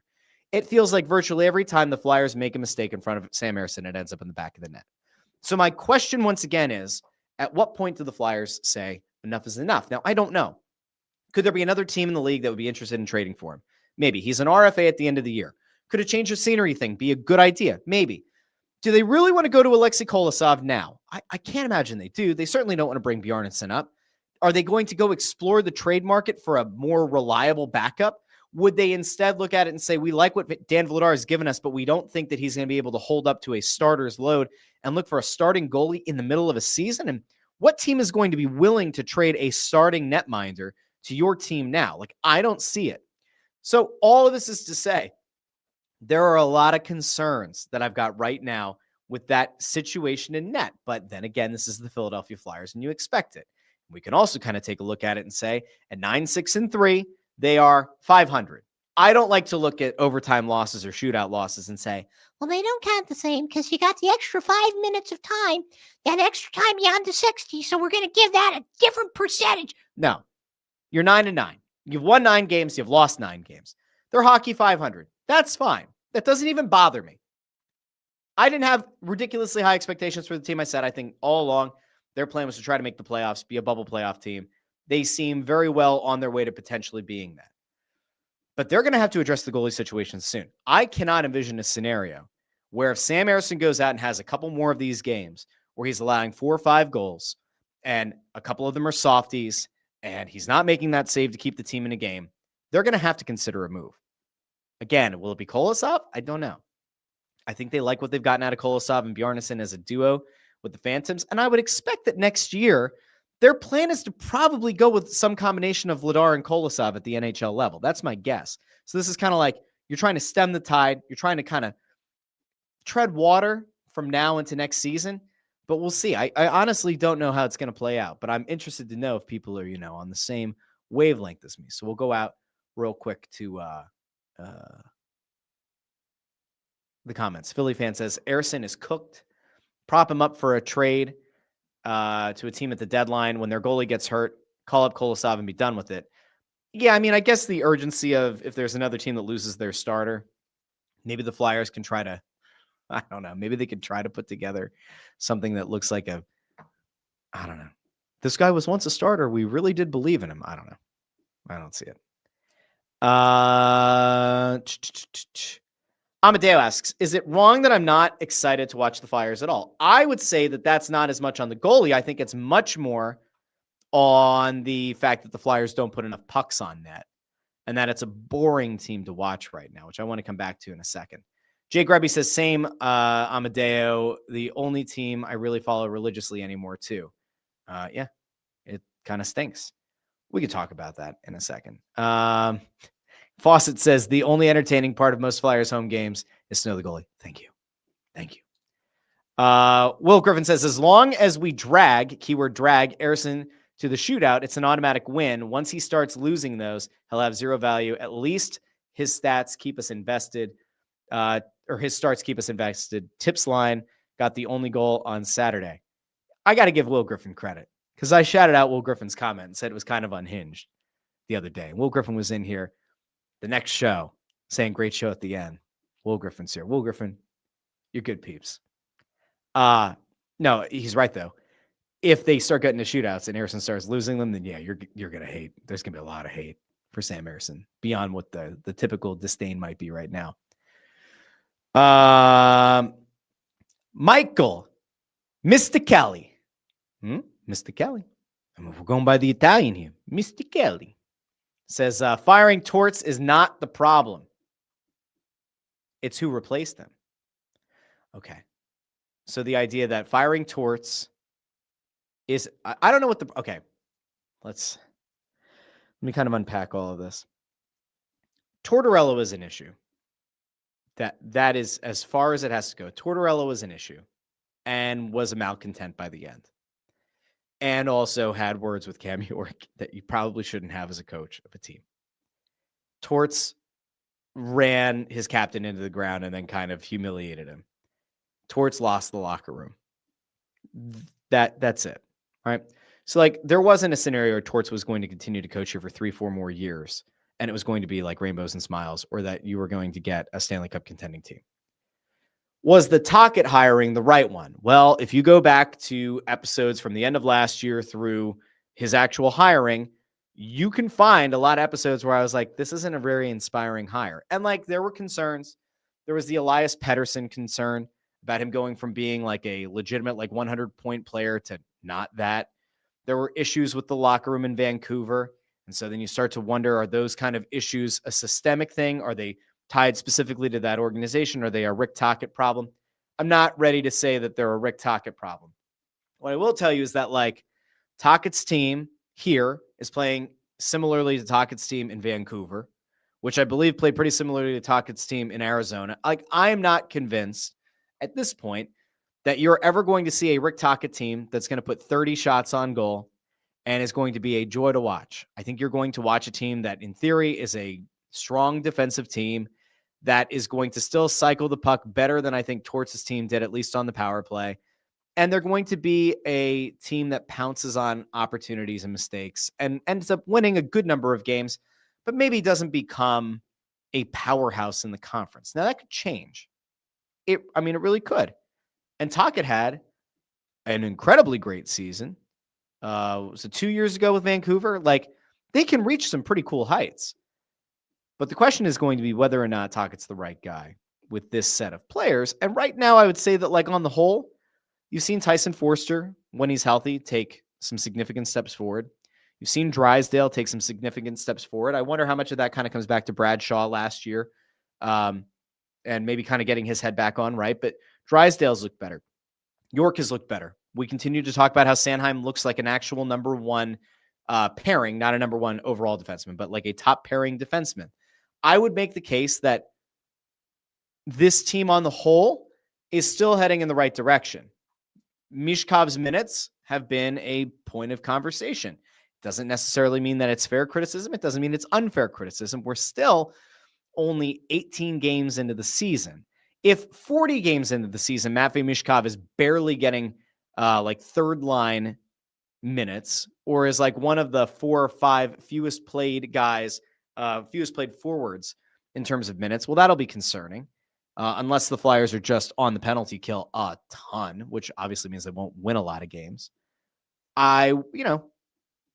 It feels like virtually every time the Flyers make a mistake in front of Sam Ersson, it ends up in the back of the net. So my question once again is, at what point do the Flyers say enough is enough? Now, I don't know. Could there be another team in the league that would be interested in trading for him? Maybe. He's an RFA at the end of the year. Could a change of scenery thing be a good idea? Maybe. Do they really want to go to Alexei Kolosov now? I can't imagine they do. They certainly don't want to bring Bjarnason up. Are they going to go explore the trade market for a more reliable backup? Would they instead look at it and say, we like what Dan Vladar has given us, but we don't think that he's going to be able to hold up to a starter's load, and look for a starting goalie in the middle of a season? And what team is going to be willing to trade a starting netminder to your team now? Like, I don't see it. So all of this is to say, there are a lot of concerns that I've got right now with that situation in net. But then again, this is the Philadelphia Flyers, and you expect it. We can also kind of take a look at it and say, at 9-6-3, they are 500. I don't like to look at overtime losses or shootout losses and say, well, they don't count the same because you got the extra 5 minutes of time, that extra time beyond the 60. So we're going to give that a different percentage. No, you're 9-9. You've won 9 games. You've lost 9 games. They're hockey 500. That's fine. That doesn't even bother me. I didn't have ridiculously high expectations for the team. I said, I think all along Their plan was to try to make the playoffs, be a bubble playoff team. They seem very well on their way to potentially being that. But they're going to have to address the goalie situation soon. I cannot envision a scenario where if Sam Ersson goes out and has a couple more of these games where he's allowing 4 or 5 goals and a couple of them are softies and he's not making that save to keep the team in a game, they're going to have to consider a move. Again, will it be Kolosov? I don't know. I think they like what they've gotten out of Kolosov and Bjarnason as a duo with the Phantoms. And I would expect that next year, their plan is to probably go with some combination of Vladar and Kolosov at the NHL level. That's my guess. So this is kind of like you're trying to stem the tide. You're trying to kind of tread water from now into next season. But we'll see. I honestly don't know how it's going to play out. But I'm interested to know if people are, on the same wavelength as me. So we'll go out real quick to the comments. Philly fan says, Ersson is cooked. Prop him up for a trade to a team at the deadline. When their goalie gets hurt, call up Kolosov and be done with it. Yeah, I mean, I guess the urgency of if there's another team that loses their starter, maybe the Flyers can try to, I don't know, maybe they could try to put together something that looks like I don't know. This guy was once a starter. We really did believe in him. I don't know. I don't see it. Amadeo asks, is it wrong that I'm not excited to watch the Flyers at all? I would say that that's not as much on the goalie. I think it's much more on the fact that the Flyers don't put enough pucks on net and that it's a boring team to watch right now, which I want to come back to in a second. Jay Grubby says, same, Amadeo, the only team I really follow religiously anymore too. Yeah, it kind of stinks. We could talk about that in a second. Fawcett says, the only entertaining part of most Flyers home games is Snow the goalie. Thank you. Thank you. Will Griffin says, as long as we drag, keyword drag, Ersson to the shootout, it's an automatic win. Once he starts losing those, he'll have zero value. At least his stats keep us invested, or his starts keep us invested. Tips line got the only goal on Saturday. I got to give Will Griffin credit because I shouted out Will Griffin's comment and said it was kind of unhinged the other day. Will Griffin was in here the next show saying great show at the end. Will Griffin's here. Will Griffin, you're good peeps. No, he's right though. If they start getting to shootouts and Ersson starts losing them, then yeah, you're gonna hate. There's gonna be a lot of hate for Sam Ersson beyond what the typical disdain might be right now. Michael, Mr. Kelly. Mr. Kelly. We're going by the Italian here. Mr. Kelly says, firing Torts is not the problem. It's who replaced them. Okay. So the idea that firing Torts is, I don't know what okay. Let me kind of unpack all of this. Tortorella is an issue. That is as far as it has to go. Tortorella was an issue and was a malcontent by the end. And also had words with Cam York that you probably shouldn't have as a coach of a team. Torts ran his captain into the ground and then kind of humiliated him. Torts lost the locker room. That's it. Right. So like there wasn't a scenario where Torts was going to continue to coach here for 3-4 more years. And it was going to be like rainbows and smiles, or that you were going to get a Stanley Cup contending team. Was the Tocchet hiring the right one? Well, if you go back to episodes from the end of last year through his actual hiring, you can find a lot of episodes where I was like, this isn't a very inspiring hire. And like, there were concerns. There was the Elias Pettersson concern about him going from being like a legitimate, like 100-point player to not that. There were issues with the locker room in Vancouver. And so then you start to wonder, are those kind of issues a systemic thing? Are they tied specifically to that organization? Are they a Rick Tocchet problem? I'm not ready to say that they're a Rick Tocchet problem. What I will tell you is that like Tocchet's team here is playing similarly to Tocchet's team in Vancouver, which I believe played pretty similarly to Tocchet's team in Arizona. Like I am not convinced at this point that you're ever going to see a Rick Tocchet team that's going to put 30 shots on goal and is going to be a joy to watch. I think you're going to watch a team that in theory is a strong defensive team that is going to still cycle the puck better than I think Torts' team did, at least on the power play. And they're going to be a team that pounces on opportunities and mistakes and ends up winning a good number of games, but maybe doesn't become a powerhouse in the conference. Now that could change. It really could. And Tocchet had an incredibly great season. Was it 2 years ago with Vancouver? Like, they can reach some pretty cool heights. But the question is going to be whether or not Tocchet's the right guy with this set of players. And right now, I would say that, like, on the whole, you've seen Tyson Forster, when he's healthy, take some significant steps forward. You've seen Drysdale take some significant steps forward. I wonder how much of that kind of comes back to Bradshaw last year, and maybe kind of getting his head back on, right? But Drysdale's looked better. York has looked better. We continue to talk about how Sanheim looks like an actual number one pairing, not a number one overall defenseman, but like a top pairing defenseman. I would make the case that this team on the whole is still heading in the right direction. Mishkov's minutes have been a point of conversation. Doesn't necessarily mean that it's fair criticism. It doesn't mean it's unfair criticism. We're still only 18 games into the season. If 40 games into the season, Matvei Mishkov is barely getting like third line minutes, or is like one of the 4 or 5 fewest played forwards in terms of minutes, well, that'll be concerning. Unless the Flyers are just on the penalty kill a ton, which obviously means they won't win a lot of games.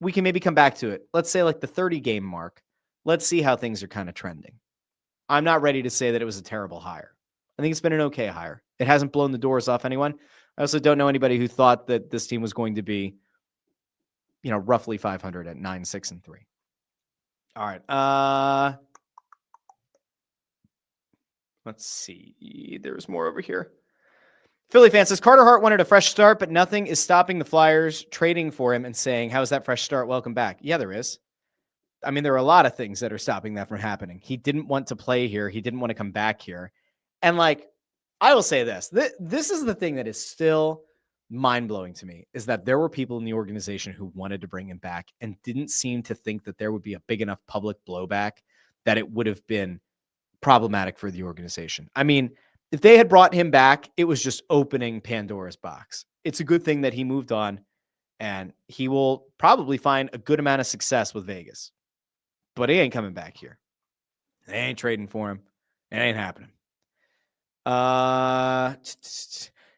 We can maybe come back to it. Let's say like the 30 game mark. Let's see how things are kind of trending. I'm not ready to say that it was a terrible hire. I think it's been an okay hire. It hasn't blown the doors off anyone. I also don't know anybody who thought that this team was going to be, roughly 500 at 9-6-3. All right. Let's see. There's more over here. Philly fan says Carter Hart wanted a fresh start, but nothing is stopping the Flyers trading for him and saying, how's that fresh start? Welcome back. Yeah, there is. I mean, there are a lot of things that are stopping that from happening. He didn't want to play here. He didn't want to come back here. And like, I will say this. This is the thing that is still mind-blowing to me, is that there were people in the organization who wanted to bring him back and didn't seem to think that there would be a big enough public blowback that it would have been problematic for the organization. I mean, if they had brought him back, it was just opening Pandora's box. It's a good thing that he moved on, and he will probably find a good amount of success with Vegas. But he ain't coming back here. They ain't trading for him. It ain't happening.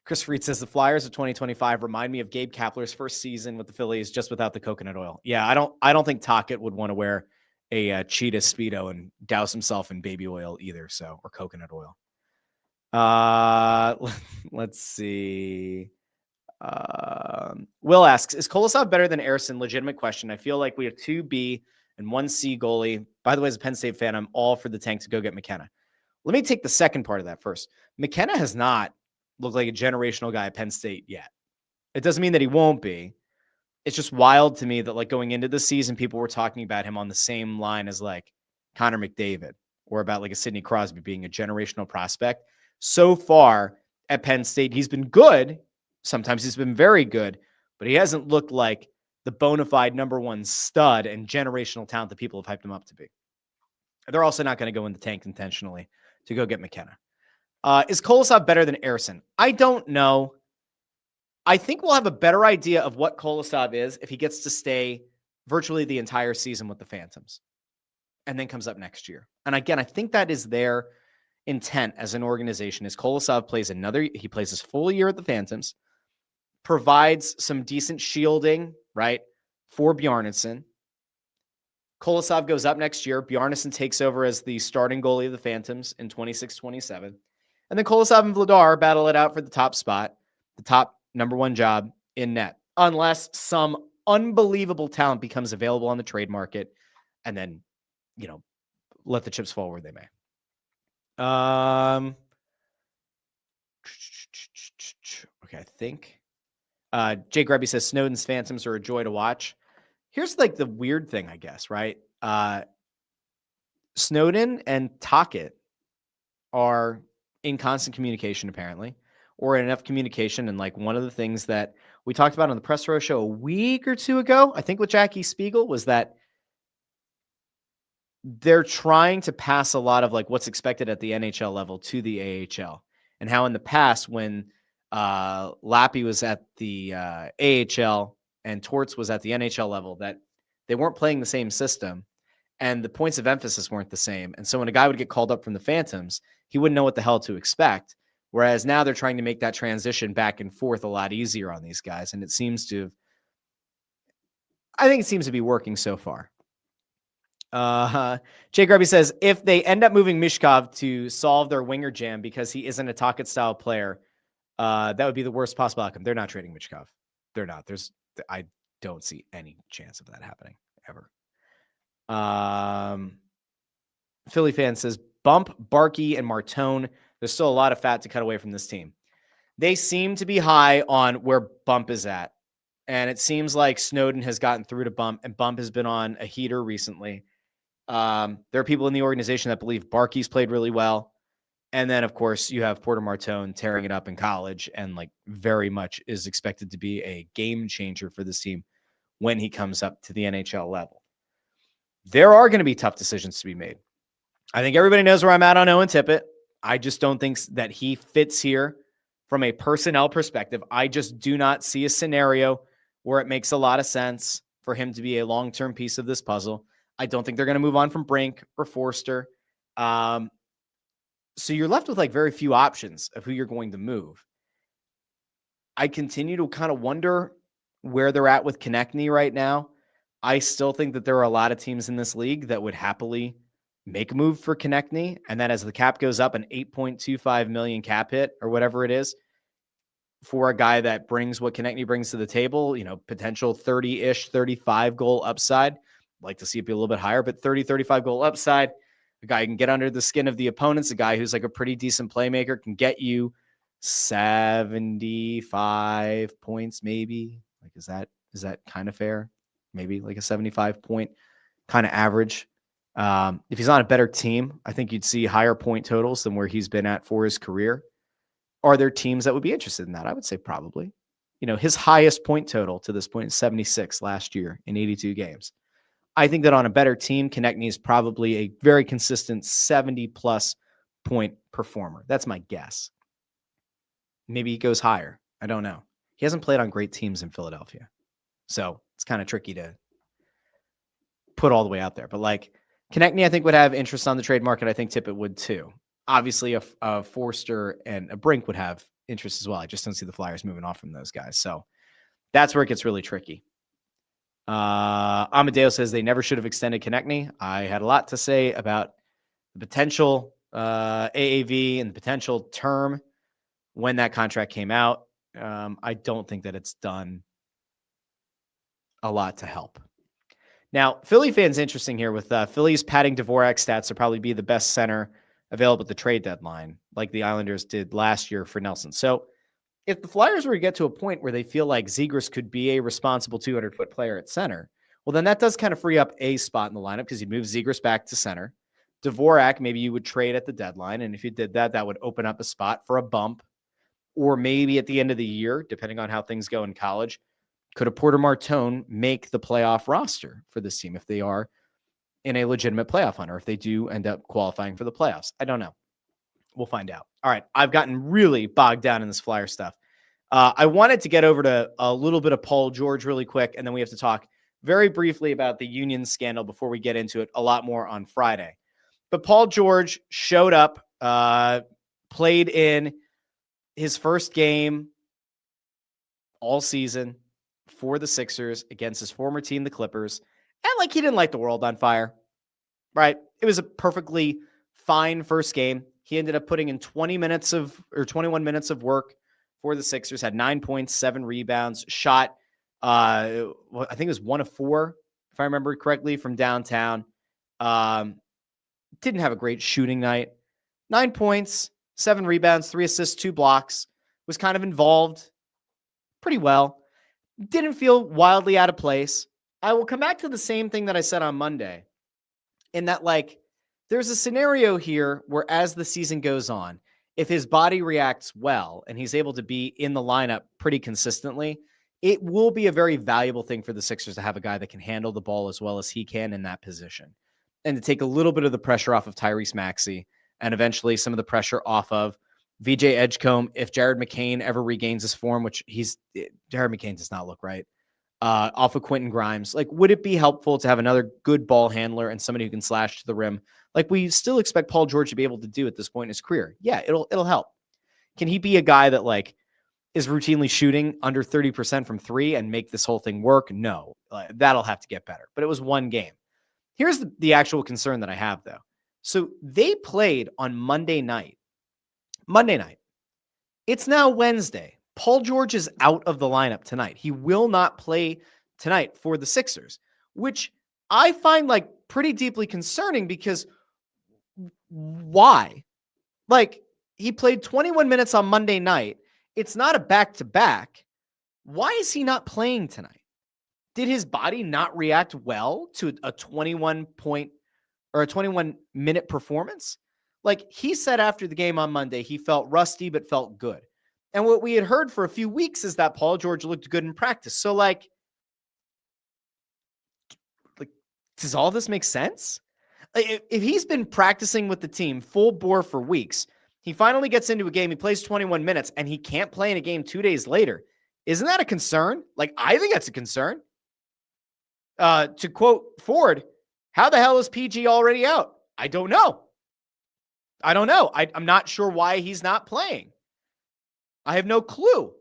Chris Freed says the Flyers of 2025 remind me of Gabe Kapler's first season with the Phillies, just without the coconut oil. Yeah, I don't think Tocchet would want to wear a cheetah Speedo and douse himself in baby oil either, or coconut oil. Let's see. Will asks, is Kolosov better than Ersson? Legitimate question. I feel like we have 2 B and 1 C goalie. By the way, as a Penn State fan, I'm all for the tank to go get McKenna. Let me take the second part of that first. McKenna has not looked like a generational guy at Penn State yet. It doesn't mean that he won't be. It's just wild to me that, like, going into the season, people were talking about him on the same line as like Connor McDavid, or about like a Sidney Crosby being a generational prospect. So far at Penn State, he's been good. Sometimes he's been very good, but he hasn't looked like the bona fide number one stud and generational talent that people have hyped him up to be. They're also not going to go in the tank intentionally to go get McKenna. Is Kolosov better than Ersson? I don't know. I think we'll have a better idea of what Kolosov is if he gets to stay virtually the entire season with the Phantoms and then comes up next year. And again, I think that is their intent as an organization, is Kolosov plays his full year at the Phantoms, provides some decent shielding, right, for Bjarnason. Kolosov goes up next year. Bjarnason takes over as the starting goalie of the Phantoms in 26-27. And then Kolosov and Vladar battle it out for the top spot, the top number one job in net, unless some unbelievable talent becomes available on the trade market, and then, let the chips fall where they may. Okay, I think Jay Grubby says Snowden's Phantoms are a joy to watch. Here's like the weird thing, I guess, right? Snowden and Tocchet are in constant communication, apparently, or in enough communication. And like one of the things that we talked about on the Press Row show a week or 2 ago, I think with Jackie Spiegel, was that they're trying to pass a lot of like what's expected at the NHL level to the AHL, and how in the past when Lappy was at the AHL and Torts was at the NHL level, that they weren't playing the same system and the points of emphasis weren't the same. And so when a guy would get called up from the Phantoms, he wouldn't know what the hell to expect. Whereas now they're trying to make that transition back and forth a lot easier on these guys. And I think it seems to be working so far. Jake Grubby says, if they end up moving Mishkov to solve their winger jam because he isn't a Tocchet style player, that would be the worst possible outcome. They're not trading Mishkov. They're not. I don't see any chance of that happening ever. Philly fan says, bump Barkey and Martone. There's still a lot of fat to cut away from this team. They seem to be high on where Bump is at. And it seems like Snowden has gotten through to Bump, and Bump has been on a heater recently. There are people in the organization that believe Barkey's played really well. And then, of course, you have Porter Martone tearing it up in college and like very much is expected to be a game changer for this team when he comes up to the NHL level. There are going to be tough decisions to be made. I think everybody knows where I'm at on Owen Tippett. I just don't think that he fits here from a personnel perspective. I just do not see a scenario where it makes a lot of sense for him to be a long-term piece of this puzzle. I don't think they're going to move on from Brink or Forster. So you're left with like very few options of who you're going to move. I continue to kind of wonder where they're at with Konechny right now. I still think that there are a lot of teams in this league that would happily make a move for Konechny. And then as the cap goes up, an $8.25 million cap hit or whatever it is for a guy that brings what Konechny brings to the table, potential 30-ish, 35 goal upside. I'd like to see it be a little bit higher, but 30, 35 goal upside. A guy who can get under the skin of the opponents, a guy who's like a pretty decent playmaker, can get you 75 points maybe. Like, is that kind of fair? Maybe like a 75 point kind of average. If he's on a better team, I think you'd see higher point totals than where he's been at for his career. Are there teams that would be interested in that? I would say probably. His highest point total to this point is 76 last year in 82 games. I think that on a better team, Konechny is probably a very consistent 70-plus point performer. That's my guess. Maybe he goes higher. I don't know. He hasn't played on great teams in Philadelphia. So it's kind of tricky to put all the way out there. But like Konechny, I think would have interest on the trade market. I think Tippett would too. Obviously, a Forster and a Brink would have interest as well. I just don't see the Flyers moving off from those guys. So that's where it gets really tricky. Amadeo says they never should have extended Konechny. I had a lot to say about the potential AAV and the potential term when that contract came out. I don't think that it's done a lot to help. Now, Philly fans interesting here with Phillies padding Dvorak stats to probably be the best center available at the trade deadline, like the Islanders did last year for Nelson. So if the Flyers were to get to a point where they feel like Zegras could be a responsible 200-foot player at center, well, then that does kind of free up a spot in the lineup because you'd move Zegras back to center. Dvorak, maybe you would trade at the deadline. And if you did that, that would open up a spot for a bump. Or maybe at the end of the year, depending on how things go in college, could a Porter Martone make the playoff roster for this team if they are in a legitimate playoff hunt, or if they do end up qualifying for the playoffs? I don't know. We'll find out. All right. I've gotten really bogged down in this Flyer stuff. I wanted to get over to a little bit of Paul George really quick, and then we have to talk very briefly about the union scandal before we get into it a lot more on Friday. But Paul George showed up, played in his first game all season for the Sixers against his former team, the Clippers. And like, he didn't light the world on fire, right? It was a perfectly fine first game. He ended up putting in 21 minutes of work for the Sixers, had 9 points, 7 rebounds, shot, I think it was 1 of 4, if I remember correctly, from downtown. Didn't have a great shooting night. 9 points, 7 rebounds, 3 assists, 2 blocks. Was kind of involved pretty well. Didn't feel wildly out of place. I will come back to the same thing that I said on Monday, in that, like, there's a scenario here where as the season goes on, if his body reacts well and he's able to be in the lineup pretty consistently, it will be a very valuable thing for the Sixers to have a guy that can handle the ball as well as he can in that position, and to take a little bit of the pressure off of Tyrese Maxey and eventually some of the pressure off of VJ Edgecombe. If Jared McCain ever regains his form, which Jared McCain does not look right, off of Quentin Grimes, like, would it be helpful to have another good ball handler and somebody who can slash to the rim? Like we still expect Paul George to be able to do at this point in his career. Yeah, it'll help. Can he be a guy that like is routinely shooting under 30% from three and make this whole thing work? No, that'll have to get better. But it was one game. Here's the actual concern that I have, though. So they played on Monday night. It's now Wednesday. Paul George is out of the lineup tonight. He will not play tonight for the Sixers, which I find like pretty deeply concerning because why? Like, he played 21 minutes on Monday night. It's not a back-to-back. Why is he not playing tonight? Did his body not react well to a 21-minute performance? Like, he said after the game on Monday, he felt rusty but felt good. And what we had heard for a few weeks is that Paul George looked good in practice. So, like does all this make sense? If he's been practicing with the team full bore for weeks, he finally gets into a game, he plays 21 minutes, and he can't play in a game 2 days later. Isn't that a concern? Like, I think that's a concern. To quote Ford, how the hell is PG already out? I don't know. I'm not sure why he's not playing. I have no clue.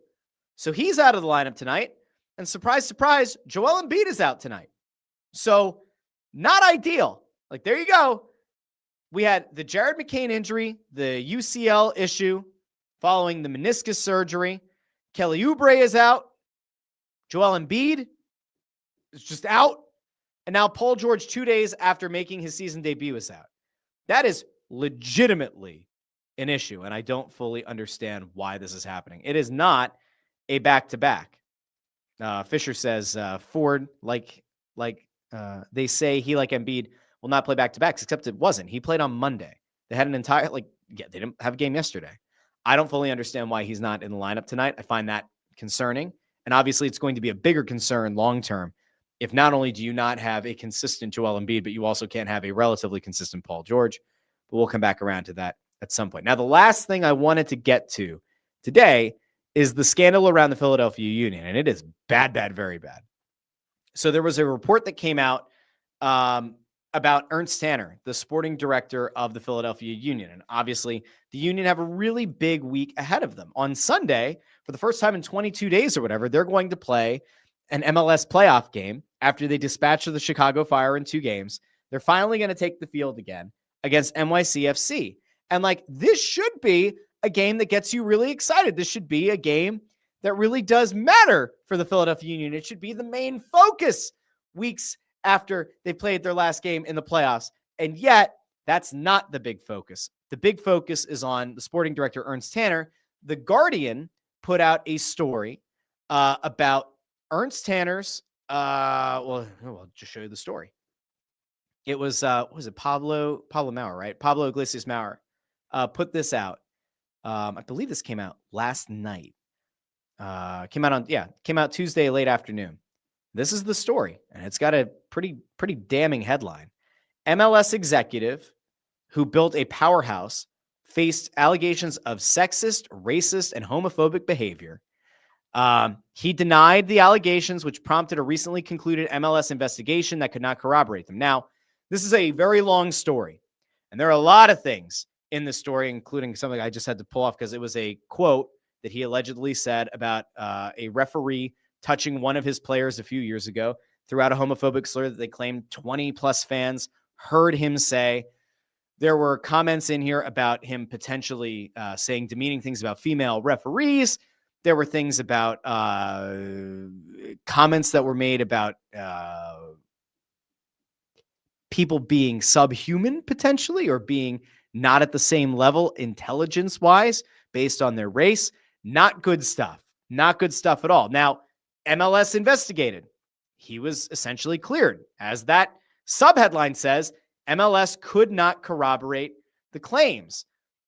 So he's out of the lineup tonight. And surprise, surprise, Joel Embiid is out tonight. So not ideal. Like, there you go. We had the Jared McCain injury, the UCL issue following the meniscus surgery. Kelly Oubre is out. Joel Embiid is just out. And now Paul George, 2 days after making his season debut, is out. That is legitimately an issue, and I don't fully understand why this is happening. It is not a back-to-back. Fisher says Ford, they say he, like Embiid, will not play back-to-backs, except it wasn't. He played on Monday. They had an entire, they didn't have a game yesterday. I don't fully understand why he's not in the lineup tonight. I find that concerning, and obviously it's going to be a bigger concern long-term if not only do you not have a consistent Joel Embiid, but you also can't have a relatively consistent Paul George. But we'll come back around to that at some point. Now, the last thing I wanted to get to today is the scandal around the Philadelphia Union, and it is bad, very bad. So there was a report that came out about Ernst Tanner, the sporting director of the Philadelphia Union. And obviously, the Union have a really big week ahead of them. On Sunday, for the first time in 22 days or whatever, they're going to play an MLS playoff game after they dispatched the Chicago Fire in 2 games. They're finally going to take the field again against NYCFC. And this should be a game that gets you really excited. This should be a game that really does matter for the Philadelphia Union. It should be the main focus weeks after they played their last game in the playoffs. And yet, that's not the big focus. The big focus is on the sporting director, Ernst Tanner. The Guardian put out a story about Ernst Tanner's, I'll just show you the story. It was, what was it? Pablo Maurer, right? Pablo Iglesias Maurer put this out. I believe this came out last night. Came out Tuesday, late afternoon. This is the story, and it's got a pretty damning headline. MLS executive who built a powerhouse faced allegations of sexist, racist, and homophobic behavior. He denied the allegations, which prompted a recently concluded MLS investigation that could not corroborate them. Now, this is a very long story, and there are a lot of things in this story, including something I just had to pull off because it was a quote that he allegedly said about a referee touching one of his players a few years ago, throughout a homophobic slur that they claimed 20-plus fans heard him say. There were comments in here about him potentially saying demeaning things about female referees. There were things about comments that were made about people being subhuman potentially, or being not at the same level intelligence-wise based on their race. Not good stuff. Not good stuff at all. Now, MLS investigated. He was essentially cleared. As that subheadline says, MLS could not corroborate the claims.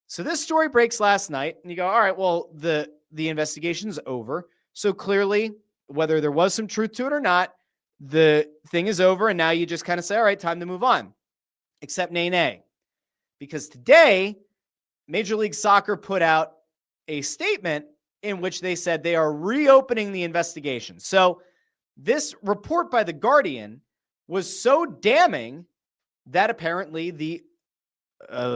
So this story breaks last night, and you go, all right, well, the investigation's over. So clearly, whether there was some truth to it or not, the thing is over, and now you just kind of say, all right, time to move on. Except nay. Because today, Major League Soccer put out a statement in which they said they are reopening the investigation. So this report by The Guardian was so damning that apparently the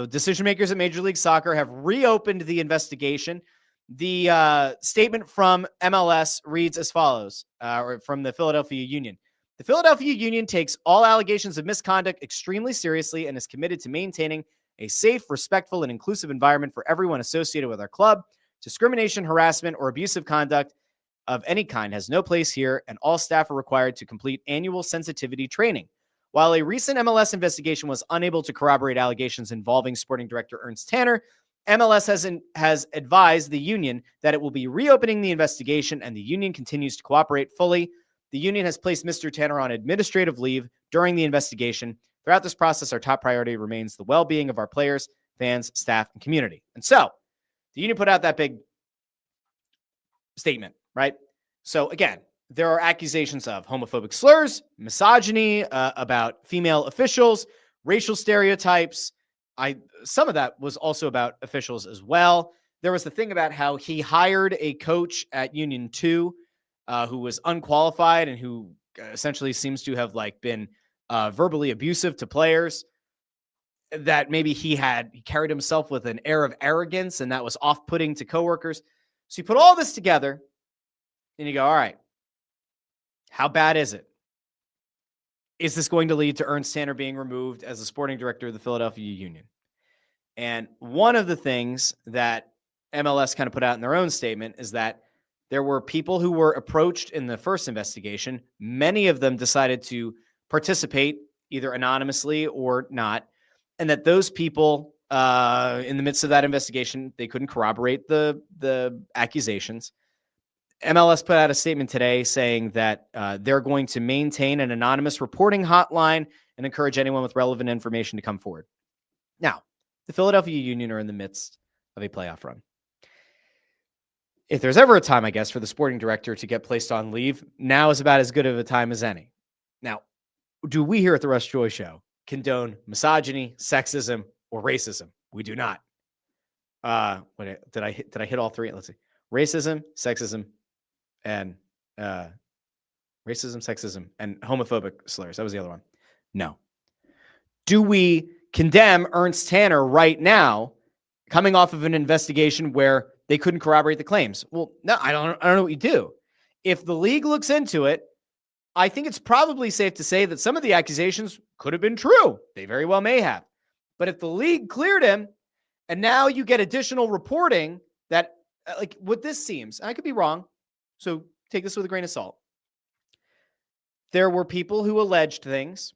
decision makers at Major League Soccer have reopened the investigation. The statement from MLS reads as follows, or from the Philadelphia Union. The Philadelphia Union takes all allegations of misconduct extremely seriously and is committed to maintaining a safe, respectful, and inclusive environment for everyone associated with our club. Discrimination, harassment, or abusive conduct of any kind has no place here, and all staff are required to complete annual sensitivity training. While a recent MLS investigation was unable to corroborate allegations involving sporting director Ernst Tanner, MLS has advised the union that it will be reopening the investigation, and the union continues to cooperate fully. The union has placed Mr. Tanner on administrative leave during the investigation. Throughout this process, our top priority remains the well-being of our players, fans, staff, and community. And so the union put out that big statement, right? So again, there are accusations of homophobic slurs, misogyny, about female officials, racial stereotypes. Some of that was also about officials as well. There was the thing about how he hired a coach at Union 2 who was unqualified and who essentially seems to have been verbally abusive to players, that maybe he carried himself with an air of arrogance and that was off-putting to coworkers. So you put all this together and you go, all right, how bad is it? Is this going to lead to Ernst Tanner being removed as the sporting director of the Philadelphia Union? And one of the things that MLS kind of put out in their own statement is that there were people who were approached in the first investigation. Many of them decided to participate either anonymously or not. And that those people in the midst of that investigation, they couldn't corroborate the accusations. MLS put out a statement today saying that they're going to maintain an anonymous reporting hotline and encourage anyone with relevant information to come forward. Now, the Philadelphia Union are in the midst of a playoff run. If there's ever a time, I guess, for the sporting director to get placed on leave, now is about as good of a time as any. Now, do we here at the Russ Joy Show condone misogyny, sexism, or racism? We do not. Did I hit all three? Let's see. Racism, sexism, and homophobic slurs. That was the other one. No. Do we condemn Ernst Tanner right now, coming off of an investigation where they couldn't corroborate the claims? Well, no, I don't know what you do. If the league looks into it, I think it's probably safe to say that some of the accusations could have been true. They very well may have. But if the league cleared him, and now you get additional reporting that, what this seems, and I could be wrong, so take this with a grain of salt. There were people who alleged things.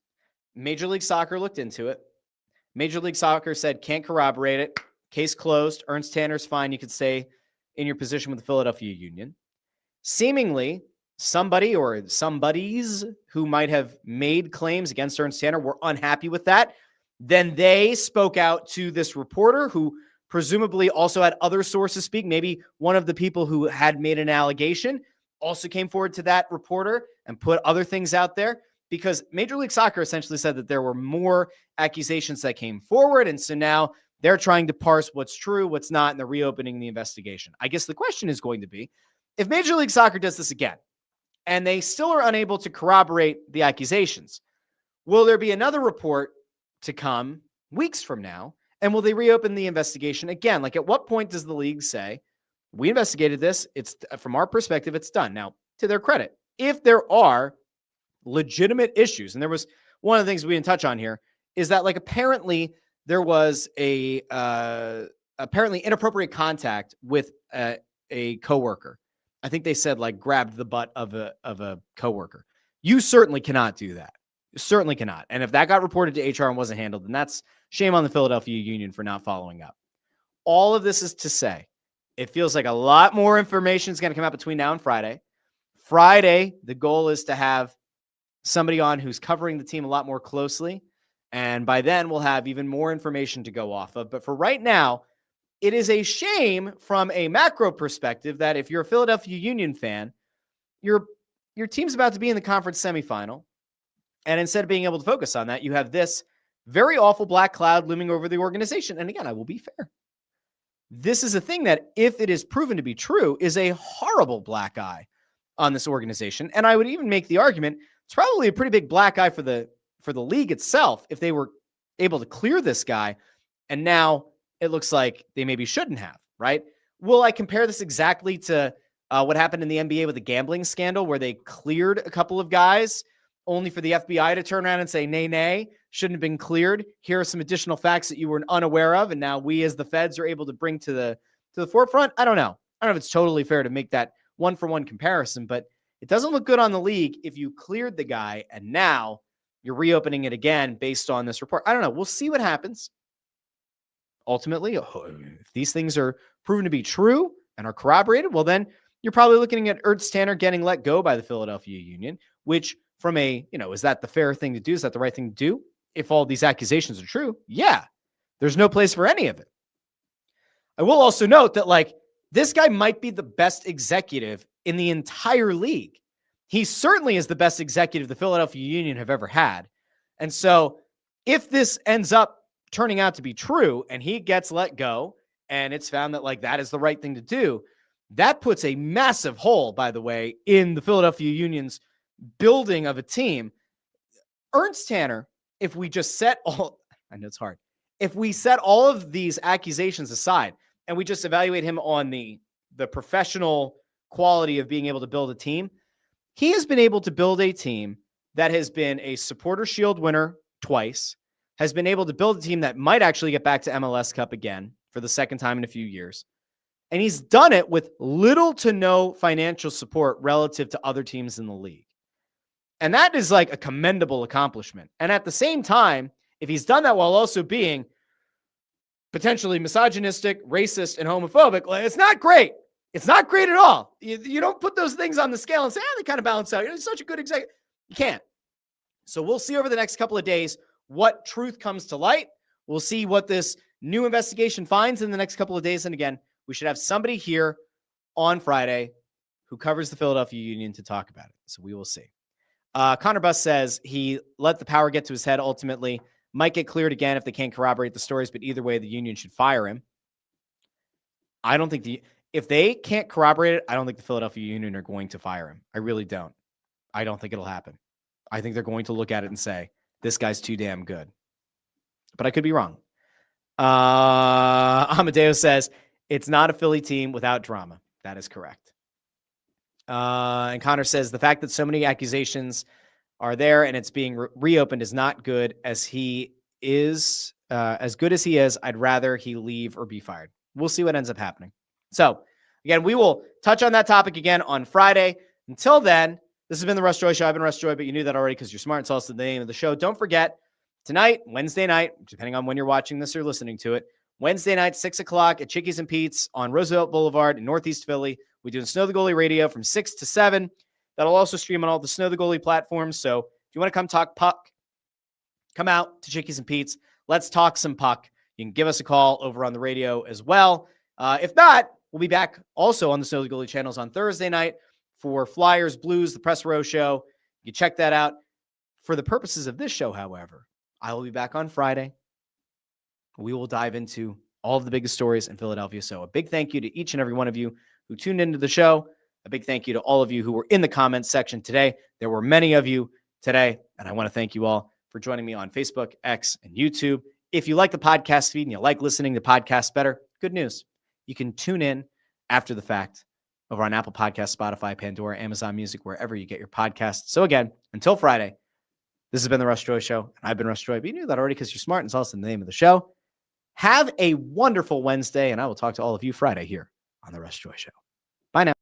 Major League Soccer looked into it. Major League Soccer said, can't corroborate it. Case closed. Ernst Tanner's fine. You could stay in your position with the Philadelphia Union. Seemingly, somebody or somebodies who might have made claims against Ernst Tanner were unhappy with that. Then they spoke out to this reporter who presumably also had other sources speak. Maybe one of the people who had made an allegation also came forward to that reporter and put other things out there, because Major League Soccer essentially said that there were more accusations that came forward. And so now they're trying to parse what's true, what's not, and they're reopening the investigation. I guess the question is going to be, if Major League Soccer does this again, and they still are unable to corroborate the accusations, will there be another report to come weeks from now? And will they reopen the investigation again? At what point does the league say, we investigated this, it's from our perspective, it's done? Now, to their credit, if there are legitimate issues, and there was one of the things we didn't touch on here, is that apparently there was apparently inappropriate contact with a coworker. I think they said grabbed the butt of a coworker. You certainly cannot do that. You certainly cannot. And if that got reported to HR and wasn't handled, then that's shame on the Philadelphia Union for not following up. All of this is to say, it feels like a lot more information is going to come out between now and Friday. Friday, the goal is to have somebody on who's covering the team a lot more closely. And by then we'll have even more information to go off of. But for right now, it is a shame from a macro perspective that if you're a Philadelphia Union fan, your team's about to be in the conference semifinal. And instead of being able to focus on that, you have this very awful black cloud looming over the organization. And again, I will be fair. This is a thing that, if it is proven to be true, is a horrible black eye on this organization. And I would even make the argument it's probably a pretty big black eye for the league itself if they were able to clear this guy. And now it looks like they maybe shouldn't have, right? will I compare this exactly to what happened in the NBA with the gambling scandal where they cleared a couple of guys only for the FBI to turn around and say, nay, shouldn't have been cleared. Here are some additional facts that you were unaware of. And now we as the feds are able to bring to the forefront. I don't know. I don't know if it's totally fair to make that one-for-one comparison, but it doesn't look good on the league if you cleared the guy and now you're reopening it again based on this report. I don't know. We'll see what happens. Ultimately, if these things are proven to be true and are corroborated, well, then you're probably looking at Ernst Tanner getting let go by the Philadelphia Union, which from a, is that the fair thing to do? Is that the right thing to do? If all these accusations are true, yeah, there's no place for any of it. I will also note that, this guy might be the best executive in the entire league. He certainly is the best executive the Philadelphia Union have ever had. And so if this ends up turning out to be true and he gets let go and it's found that that is the right thing to do, that puts a massive hole, by the way, in the Philadelphia Union's building of a team. Ernst Tanner, if we just set all, I know it's hard, if we set all of these accusations aside and we just evaluate him on the professional quality of being able to build a team, he has been able to build a team that has been a Supporter Shield winner twice, has been able to build a team that might actually get back to MLS Cup again for the second time in a few years. And he's done it with little to no financial support relative to other teams in the league. And that is a commendable accomplishment. And at the same time, if he's done that while also being potentially misogynistic, racist, and homophobic, it's not great. It's not great at all. You don't put those things on the scale and say, they kind of balance out. He's such a good executive. You can't. So we'll see over the next couple of days what truth comes to light. We'll see what this new investigation finds in the next couple of days. And again, we should have somebody here on Friday who covers the Philadelphia Union to talk about it. So we will see. Connor Buss says he let the power get to his head ultimately. Might get cleared again if they can't corroborate the stories, but either way, the Union should fire him. I don't think if they can't corroborate it, I don't think the Philadelphia Union are going to fire him. I really don't. I don't think it'll happen. I think they're going to look at it and say, this guy's too damn good. But I could be wrong. Amadeo says, it's not a Philly team without drama. That is correct. And Connor says, the fact that so many accusations are there and it's being reopened is not good as he is. As good as he is, I'd rather he leave or be fired. We'll see what ends up happening. So, again, we will touch on that topic again on Friday. Until then, this has been the Russ Joy Show. I've been Russ Joy, but you knew that already because you're smart. It's also the name of the show. Don't forget, tonight, Wednesday night, depending on when you're watching this or listening to it, Wednesday night, 6 o'clock at Chickies and Pete's on Roosevelt Boulevard in Northeast Philly. We're doing Snow the Goalie Radio from 6 to 7. That'll also stream on all the Snow the Goalie platforms. So if you want to come talk puck, come out to Chickies and Pete's. Let's talk some puck. You can give us a call over on the radio as well. If not, we'll be back also on the Snow the Goalie channels on Thursday night for Flyers Blues, the Press Row Show. You can check that out. For the purposes of this show, however, I will be back on Friday. We will dive into all of the biggest stories in Philadelphia. So a big thank you to each and every one of you who tuned into the show. A big thank you to all of you who were in the comments section today. There were many of you today, and I want to thank you all for joining me on Facebook, X, and YouTube. If you like the podcast feed and you like listening to podcasts better, good news. You can tune in after the fact over on Apple Podcasts, Spotify, Pandora, Amazon Music, wherever you get your podcasts. So again, until Friday, this has been the Russ Joy Show, and I've been Russ Joy. But you knew that already because you're smart, and it's also the name of the show. Have a wonderful Wednesday, and I will talk to all of you Friday here on the Russ Joy Show. Bye now.